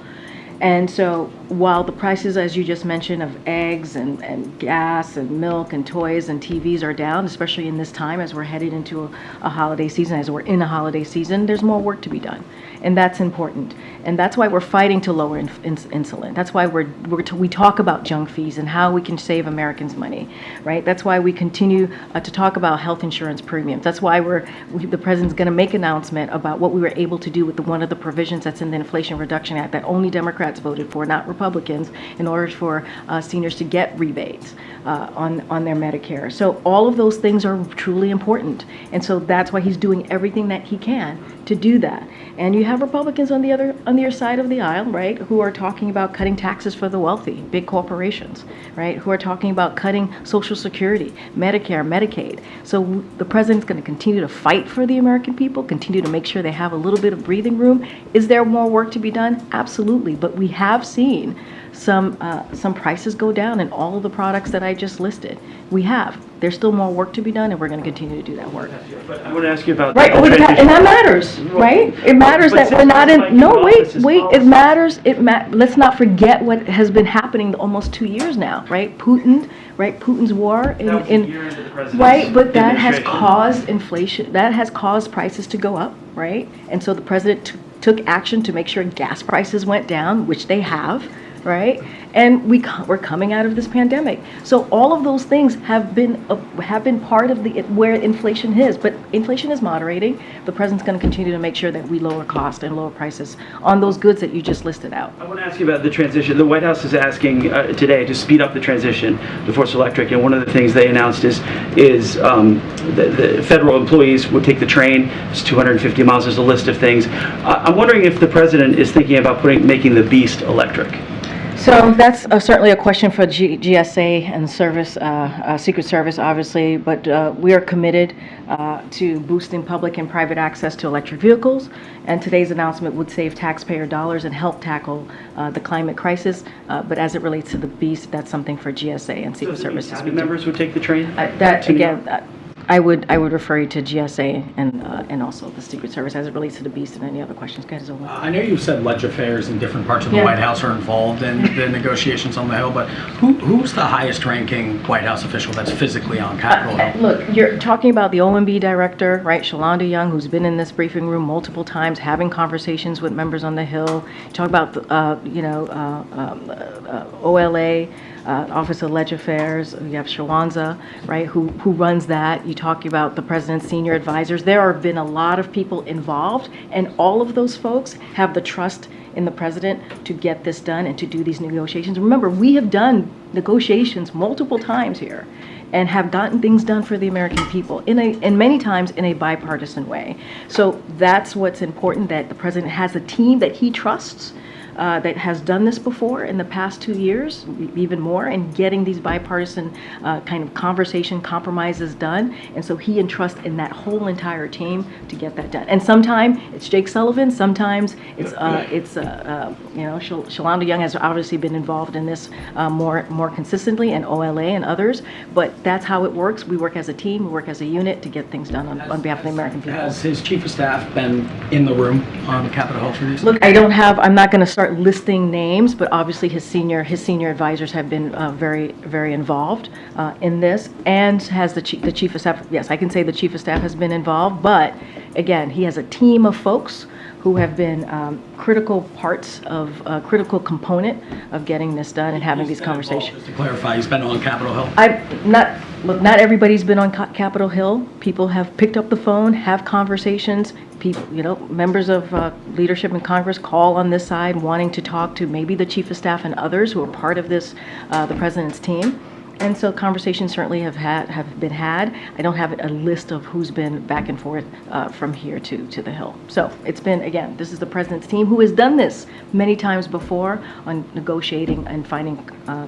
[SPEAKER 1] And so while the prices, as you just mentioned, of eggs and gas and milk and toys and TVs are down, especially in this time as we're headed into a holiday season, as we're in a holiday season, there's more work to be done. And that's important. And that's why we're fighting to lower insulin. That's why we talk about junk fees and how we can save Americans money, right? That's why we continue to talk about health insurance premiums. That's why the president's going to make an announcement about what we were able to do with one of the provisions that's in the Inflation Reduction Act that only Democrats voted for, not Republicans, in order for seniors to get rebates on their Medicare. So all of those things are truly important. And so that's why he's doing everything that he can to do that. And you have Republicans on the other side of the aisle, right, who are talking about cutting taxes for the wealthy, big corporations, right, who are talking about cutting Social Security, Medicare, Medicaid. So the president's going to continue to fight for the American people, continue to make sure they have a little bit of breathing room. Is there more work to be done? Absolutely. But we have seen some prices go down in all of the products that I just listed. We have. There's still more work to be done, and we're going to continue to do that work.
[SPEAKER 19] But I want to ask you about
[SPEAKER 1] Right, and that matters, right? It matters that we're not in. No, wait. It matters. Let's not forget what has been happening almost 2 years now, right? Putin's war right, but that has caused inflation. That has caused prices to go up, right? And so the president took action to make sure gas prices went down, which they have. Right, and we're coming out of this pandemic, so all of those things have been part of where inflation is. But inflation is moderating. The president's going to continue to make sure that we lower cost and lower prices on those goods that you just listed out.
[SPEAKER 19] I want to ask you about the transition. The White House is asking today to speed up the transition to Force Electric, and one of the things they announced is the federal employees would take the train. It's 250 miles. There's a list of things. I'm wondering if the president is thinking about making the Beast electric.
[SPEAKER 1] So that's certainly a question for GSA and Secret Service, obviously, but we are committed to boosting public and private access to electric vehicles, and today's announcement would save taxpayer dollars and help tackle the climate crisis. But as it relates to the Beast, that's something for GSA and Secret Service to speak to.
[SPEAKER 19] Members would take the train?
[SPEAKER 1] I would refer you to GSA and also the Secret Service as it relates to the Beast and any other questions. Go ahead, Zola.
[SPEAKER 20] I know you've said ledge affairs in different parts of the White House are involved in the negotiations on the Hill, but who's the highest ranking White House official that's physically on Capitol Hill?
[SPEAKER 1] Look, you're talking about the OMB director, right, Shalonda Young, who's been in this briefing room multiple times, having conversations with members on the Hill. You talk about, OLA, Office of Ledge Affairs. You have Shawanza, right, who runs that. You talk about the president's senior advisors. There have been a lot of people involved, and all of those folks have the trust in the president to get this done and to do these negotiations. Remember, we have done negotiations multiple times here and have gotten things done for the American people and many times in a bipartisan way. So that's what's important, that the president has a team that he trusts that has done this before in the past 2 years, even more, and getting these bipartisan kind of compromises done. And so he entrusts in that whole entire team to get that done. And sometimes it's Jake Sullivan, sometimes it's Shalonda Young has obviously been involved in this more consistently, and OLA and others. But that's how it works. We work as a team, we work as a unit to get things done on behalf of the American people.
[SPEAKER 20] Has his chief of staff been in the room on Capitol Hill for these?
[SPEAKER 1] Look, I'm not going to start start listing names, but obviously his senior advisors have been very, very involved in this, and has the chief of staff. Yes, I can say the chief of staff has been involved, but again, he has a team of folks who have been critical parts of a critical component of getting this done and having these conversations.
[SPEAKER 20] Just to clarify, he's been on Capitol Hill?
[SPEAKER 1] Not everybody's been on Capitol Hill. People have picked up the phone, have conversations. People, members of leadership in Congress call on this side wanting to talk to maybe the chief of staff and others who are part of this, the president's team. And so conversations certainly have been had. I don't have a list of who's been back and forth from here to the Hill. So it's been, again, this is the president's team who has done this many times before on negotiating and finding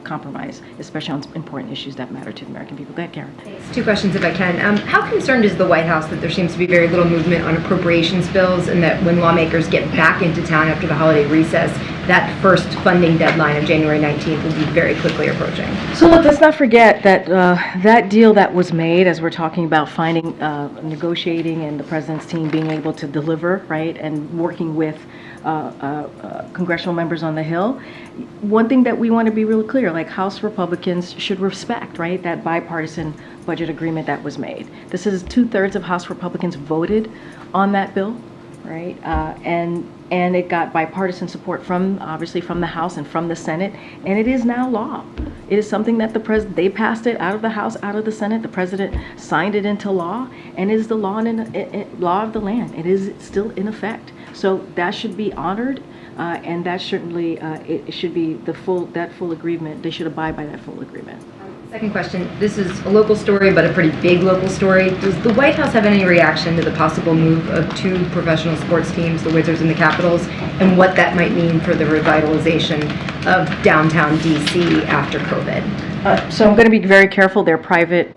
[SPEAKER 1] compromise, especially on important issues that matter to the American people. Go ahead, Karen.
[SPEAKER 21] Thanks. 2 questions if I can. How concerned is the White House that there seems to be very little movement on appropriations bills, and that when lawmakers get back into town after the holiday recess, that first funding deadline of January 19th will be very quickly approaching?
[SPEAKER 1] So look, let's not forget that that deal that was made, as we're talking about finding, negotiating, and the president's team being able to deliver, right, and working with congressional members on the Hill. One thing that we want to be really clear, like House Republicans should respect, right, that bipartisan budget agreement that was made. This is 2/3 of House Republicans voted on that bill, right, and it got bipartisan support obviously from the House and from the Senate, and it is now law. It is something that they passed it out of the House, out of the Senate. The president signed it into law, and it is the law of the land. It is still in effect. So that should be honored, and that certainly it should be that full agreement. They should abide by that full agreement.
[SPEAKER 21] Second question, this is a local story, but a pretty big local story. Does the White House have any reaction to the possible move of 2 professional sports teams, the Wizards and the Capitals, and what that might mean for the revitalization of downtown DC after COVID?
[SPEAKER 1] So I'm going to be very careful. They're private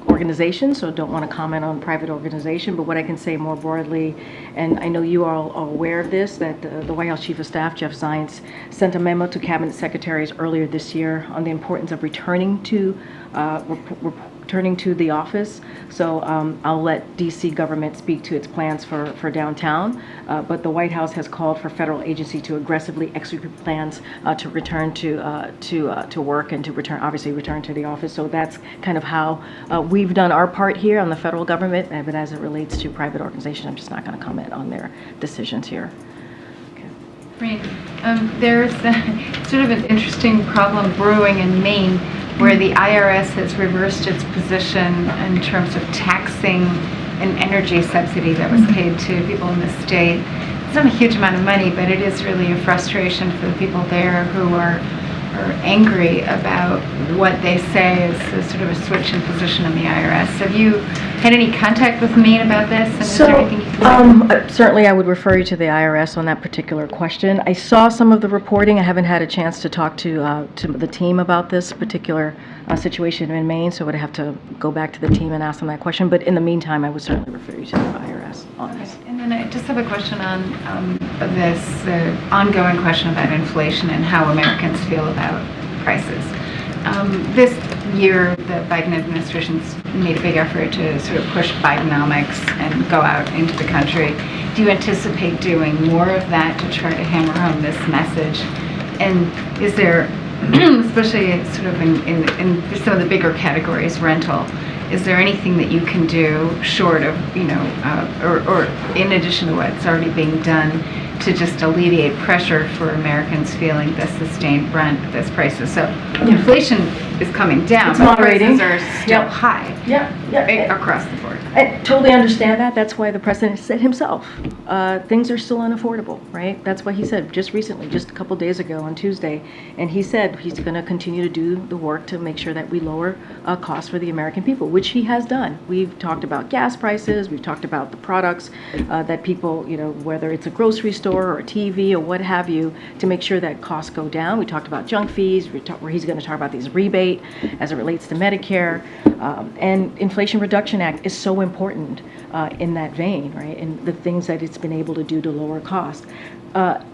[SPEAKER 1] organizations, so don't want to comment on private organization. But what I can say more broadly, and I know you are all aware of this, that the White House Chief of Staff, Jeff Zients, sent a memo to cabinet secretaries earlier this year on the importance of returning to the office. So I'll let DC government speak to its plans for downtown, but the White House has called for federal agency to aggressively execute plans to return to work and to return to the office. So that's kind of how we've done our part here on the federal government, but as it relates to private organizations, I'm just not going to comment on their decisions here.
[SPEAKER 7] Right. There's sort of an interesting problem brewing in Maine, where the IRS has reversed its position in terms of taxing an energy subsidy that was paid to people in the state. It's not a huge amount of money, but it is really a frustration for the people there who are angry about what they say is a sort of a switch in position on the IRS. Have you had any contact with Maine about this? And is there anything you can say?
[SPEAKER 1] Certainly I would refer you to the IRS on that particular question. I saw some of the reporting. I haven't had a chance to talk to the team about this particular situation in Maine, so I would have to go back to the team and ask them that question. But in the meantime, I would certainly refer you to the IRS on this.
[SPEAKER 7] And then I just have a question on this ongoing question about inflation and how Americans feel about prices. This year, the Biden administration's made a big effort to sort of push Bidenomics and go out into the country. Do you anticipate doing more of that to try to hammer home this message? And is there, especially sort of in some of the bigger categories, rental, is there anything that you can do short of, or in addition to what's already being done to just alleviate pressure for Americans feeling the sustained brunt of this prices? So inflation is coming down,
[SPEAKER 1] It's
[SPEAKER 7] but
[SPEAKER 1] moderating.
[SPEAKER 7] prices are still high across the board.
[SPEAKER 1] I totally understand that. That's why the president said himself, things are still unaffordable, right? That's why he said just recently, just a couple days ago on Tuesday, and he said he's going to continue to do the work to make sure that we lower costs for the American people, which he has done. We've talked about gas prices, we've talked about the products that people, whether it's a grocery store or a TV or what have you, to make sure that costs go down. We talked about junk fees, where he's going to talk about these rebate as it relates to Medicare, and Inflation Reduction Act is so important in that vein, right? And the things that it's been able to do to lower cost.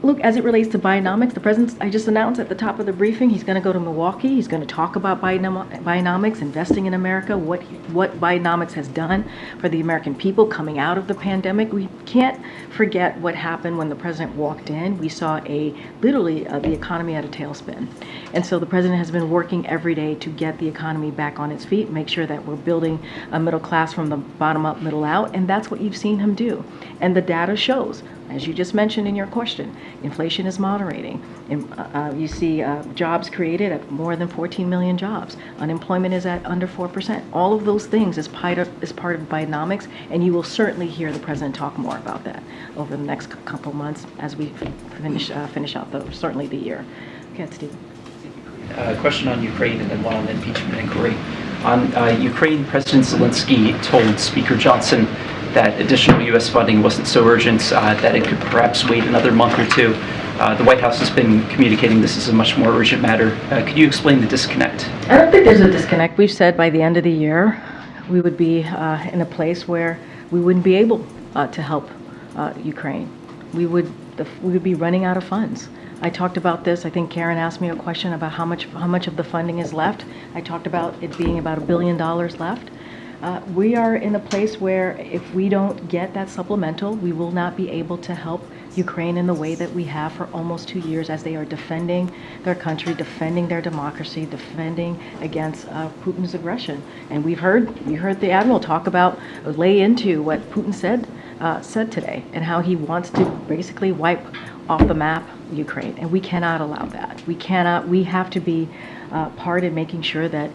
[SPEAKER 1] Look, as it relates to Bionomics, the president, I just announced at the top of the briefing, he's going to go to Milwaukee. He's going to talk about Bionomics, investing in America, what Bionomics has done for the American people coming out of the pandemic. We can't forget what happened when the president walked in. We saw literally the economy at a tailspin. And so the president has been working every day to get the economy back on its feet, make sure that we're building a middle class from the bottom up, middle out, and that's what you've seen him do. And the data shows, as you just mentioned in your question, inflation is moderating. You see jobs created at more than 14 million jobs. Unemployment is at under 4%. All of those things is part of Bionomics, and you will certainly hear the president talk more about that over the next couple months as we finish out certainly the year. Okay, Steve.
[SPEAKER 3] A question on Ukraine and then one on impeachment inquiry. On Ukraine, President Zelensky told Speaker Johnson that additional U.S. funding wasn't so urgent, that it could perhaps wait another month or two. The White House has been communicating this is a much more urgent matter. Could you explain the disconnect?
[SPEAKER 1] I don't think there's a disconnect. We've said by the end of the year, we would be in a place where we wouldn't be able to help Ukraine. We would be running out of funds. I talked about this. I think Karen asked me a question about how much of the funding is left. I talked about it being about $1 billion left. We are in a place where if we don't get that supplemental, we will not be able to help Ukraine in the way that we have for almost 2 years as they are defending their country, defending their democracy, defending against Putin's aggression. And you heard the Admiral lay into what Putin said today and how he wants to basically wipe off the map Ukraine. And we cannot allow that. We have to be part in making sure that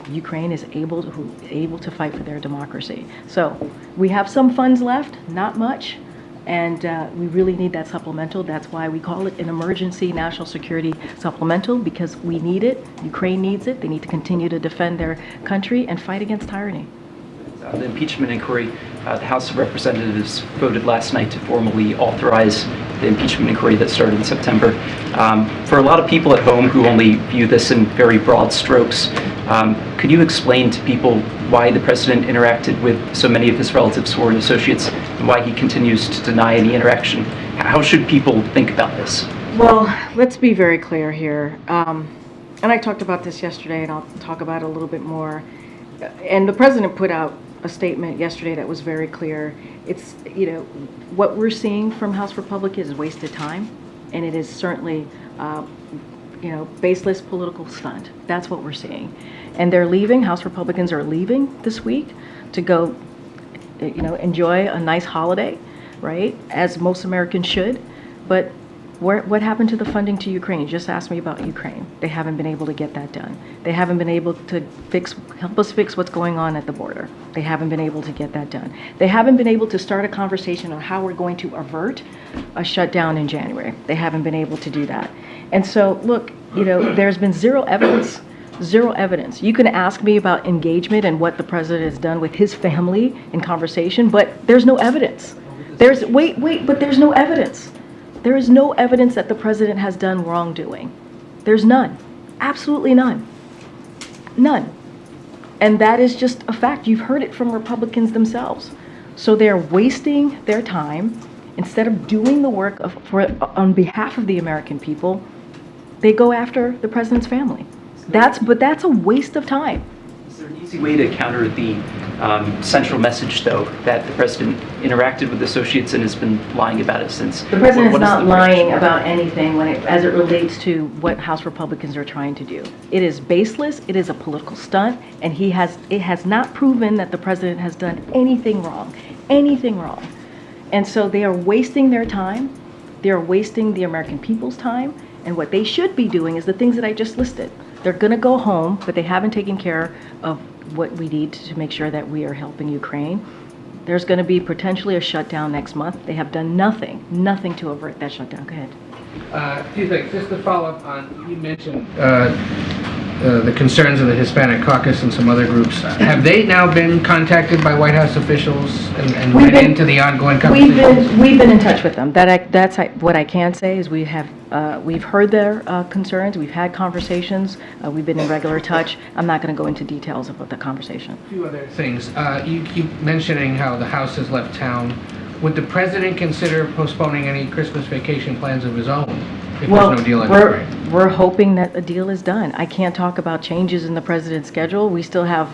[SPEAKER 1] Ukraine is able to fight for their democracy. So we have some funds left, not much, and we really need that supplemental. That's why we call it an emergency national security supplemental, because we need it. Ukraine needs it. They need to continue to defend their country and fight against tyranny.
[SPEAKER 3] The impeachment inquiry, the House of Representatives voted last night to formally authorize the impeachment inquiry that started in September. For a lot of people at home who only view this in very broad strokes, could you explain to people why the president interacted with so many of his relatives, foreign associates, and why he continues to deny any interaction? How should people think about this?
[SPEAKER 1] Well, let's be very clear here. And I talked about this yesterday, and I'll talk about it a little bit more. And the president put out a statement yesterday that was very clear. It's, what we're seeing from House Republicans is wasted time, and it is certainly, baseless political stunt. That's what we're seeing. And they're leaving, House Republicans are leaving this week to go, enjoy a nice holiday, right? As most Americans should. But what happened to the funding to Ukraine? You just asked me about Ukraine. They haven't been able to get that done. They haven't been able to help us fix what's going on at the border. They haven't been able to get that done. They haven't been able to start a conversation on how we're going to avert a shutdown in January. They haven't been able to do that. And so, look, there's been zero evidence. Zero evidence. You can ask me about engagement and what the president has done with his family in conversation, but there's no evidence. But there's no evidence. There is no evidence that the president has done wrongdoing. There's none. Absolutely none. None. And that is just a fact. You've heard it from Republicans themselves. So they're wasting their time. Instead of doing the work on behalf of the American people, they go after the president's family. That's a waste of time.
[SPEAKER 3] Is there an easy way to counter the central message, though, that the president interacted with associates and has been lying about it since?
[SPEAKER 1] The president is not lying about anything as it relates to what House Republicans are trying to do. It is baseless, it is a political stunt, and it has not proven that the president has done anything wrong. Anything wrong. And so they are wasting their time, they are wasting the American people's time, and what they should be doing is the things that I just listed. They're going to go home, but they haven't taken care of what we need to make sure that we are helping Ukraine. There's going to be potentially a shutdown next month. They have done nothing to avert that shutdown. Go ahead.
[SPEAKER 11] Two things. Just to follow up on, you mentioned the concerns of the Hispanic caucus and some other groups. Have they now been contacted by White House officials and read into the ongoing conversations?
[SPEAKER 1] We've been in touch with them. That's what I can say is we've heard their concerns. We've had conversations. We've been in regular touch. I'm not going to go into details about the conversation.
[SPEAKER 11] A few other things. You keep mentioning how the House has left town. Would the president consider postponing any Christmas vacation plans of his own if
[SPEAKER 1] Well,
[SPEAKER 11] there's no deal on
[SPEAKER 1] we're,
[SPEAKER 11] Ukraine?
[SPEAKER 1] we're hoping that a deal is done. I can't talk about changes in the president's schedule. We still have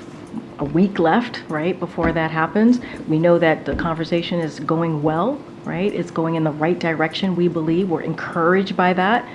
[SPEAKER 1] a week left, right, before that happens. We know that the conversation is going well, right? It's going in the right direction, we believe. We're encouraged by that.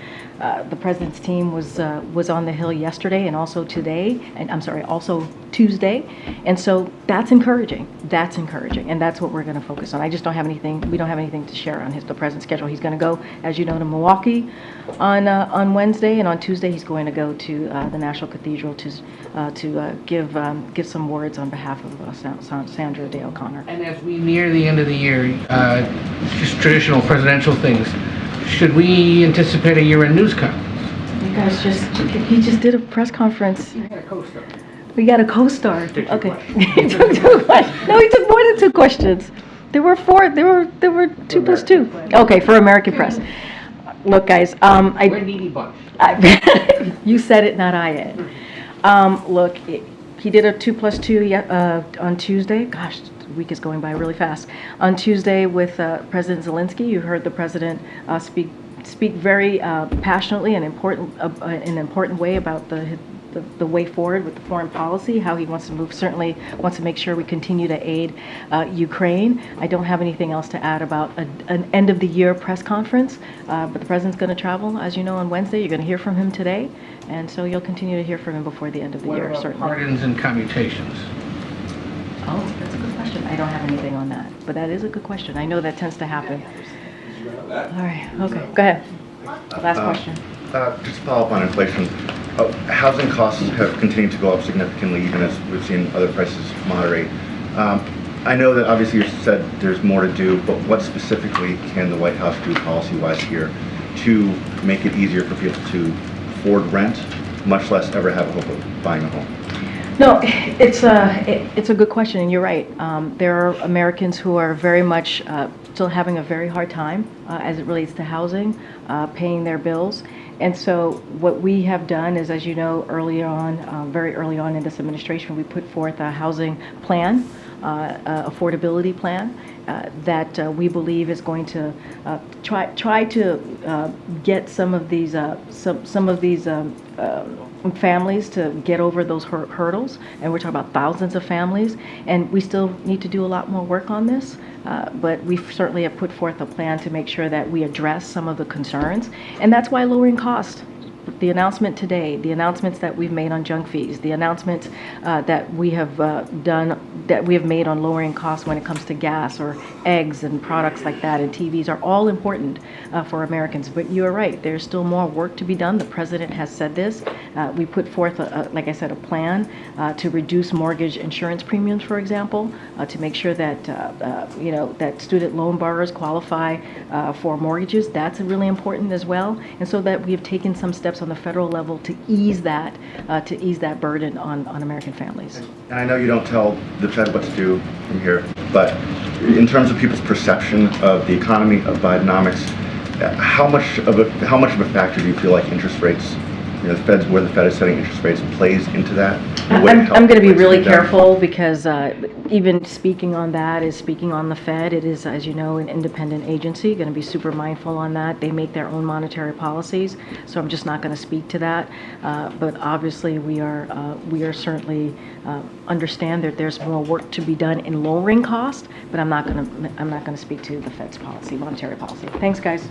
[SPEAKER 1] The president's team was on the Hill yesterday and also today, and I'm sorry, also Tuesday. And so that's encouraging. That's encouraging. And that's what we're going to focus on. I just don't have anything, we don't have anything to share on the president's schedule. He's going to go, as you know, to Milwaukee on Wednesday, and on Tuesday he's going to go to the National Cathedral to give some words on behalf of Sandra Day O'Connor.
[SPEAKER 11] And as we near the end of the year, just traditional presidential things, should we anticipate a year-end news conference?
[SPEAKER 1] You guys he just did a press conference.
[SPEAKER 11] You had a co-star.
[SPEAKER 1] We got a co-star. Okay. He took 2 questions. No, he took more than 2 questions. There were 4. There were 2 plus 2. Okay, for American Press. Look, guys,
[SPEAKER 11] We're a needy bunch.
[SPEAKER 1] You said it, not I did. Look, he did a 2 plus 2 on Tuesday. Gosh, the week is going by really fast. On Tuesday with President Zelensky, you heard the president speak very passionately and in an important way about the way forward with the foreign policy, how he wants to move, certainly wants to make sure we continue to aid Ukraine. I don't have anything else to add about an end of the year press conference, but the president's going to travel, as you know, on Wednesday. You're going to hear from him today, and so you'll continue to hear from him before the end of the year, certainly.
[SPEAKER 11] Pardons and commutations.
[SPEAKER 1] Oh, that's a good question. I don't have anything on that, but that is a good question. I know that tends to happen. All right, okay, go ahead. Last question.
[SPEAKER 5] Just to follow up on inflation, housing costs have continued to go up significantly, even as we've seen other prices moderate. I know that obviously you said there's more to do, but what specifically can the White House do policy-wise here to make it easier for people to afford rent, much less ever have a hope of buying a home?
[SPEAKER 1] No, it's a good question, and you're right. There are Americans who are very much still having a very hard time as it relates to housing, paying their bills. And so what we have done is, as you know, very early on in this administration, we put forth a housing plan, affordability plan, that we believe is going to try to get some of these families to get over those hurdles, and we're talking about thousands of families, and we still need to do a lot more work on this, but we certainly have put forth a plan to make sure that we address some of the concerns, and that's why lowering cost. The announcement today, the announcements that we've made on junk fees, the announcements that we have made on lowering costs when it comes to gas or eggs and products like that, and TVs are all important for Americans. But you're right, there's still more work to be done. The president has said this. We put forth, like I said, a plan to reduce mortgage insurance premiums, for example, to make sure that that student loan borrowers qualify for mortgages. That's really important as well, and so that we have taken some steps on the federal level to ease that burden on American families.
[SPEAKER 5] And I know you don't tell the Fed what to do from here, but in terms of people's perception of the economy, of Bidenomics, how much of a factor do you feel like interest rates, where the Fed is setting interest rates, plays into that?
[SPEAKER 1] I'm going to be really careful because even speaking on that is speaking on the Fed. It is, as you know, an independent agency, going to be super mindful on that. They make their own monetary policies, so I'm just not going to speak to that. But obviously, we are certainly understand that there's more work to be done in lowering cost. But I'm not going to speak to the Fed's policy, monetary policy. Thanks, guys.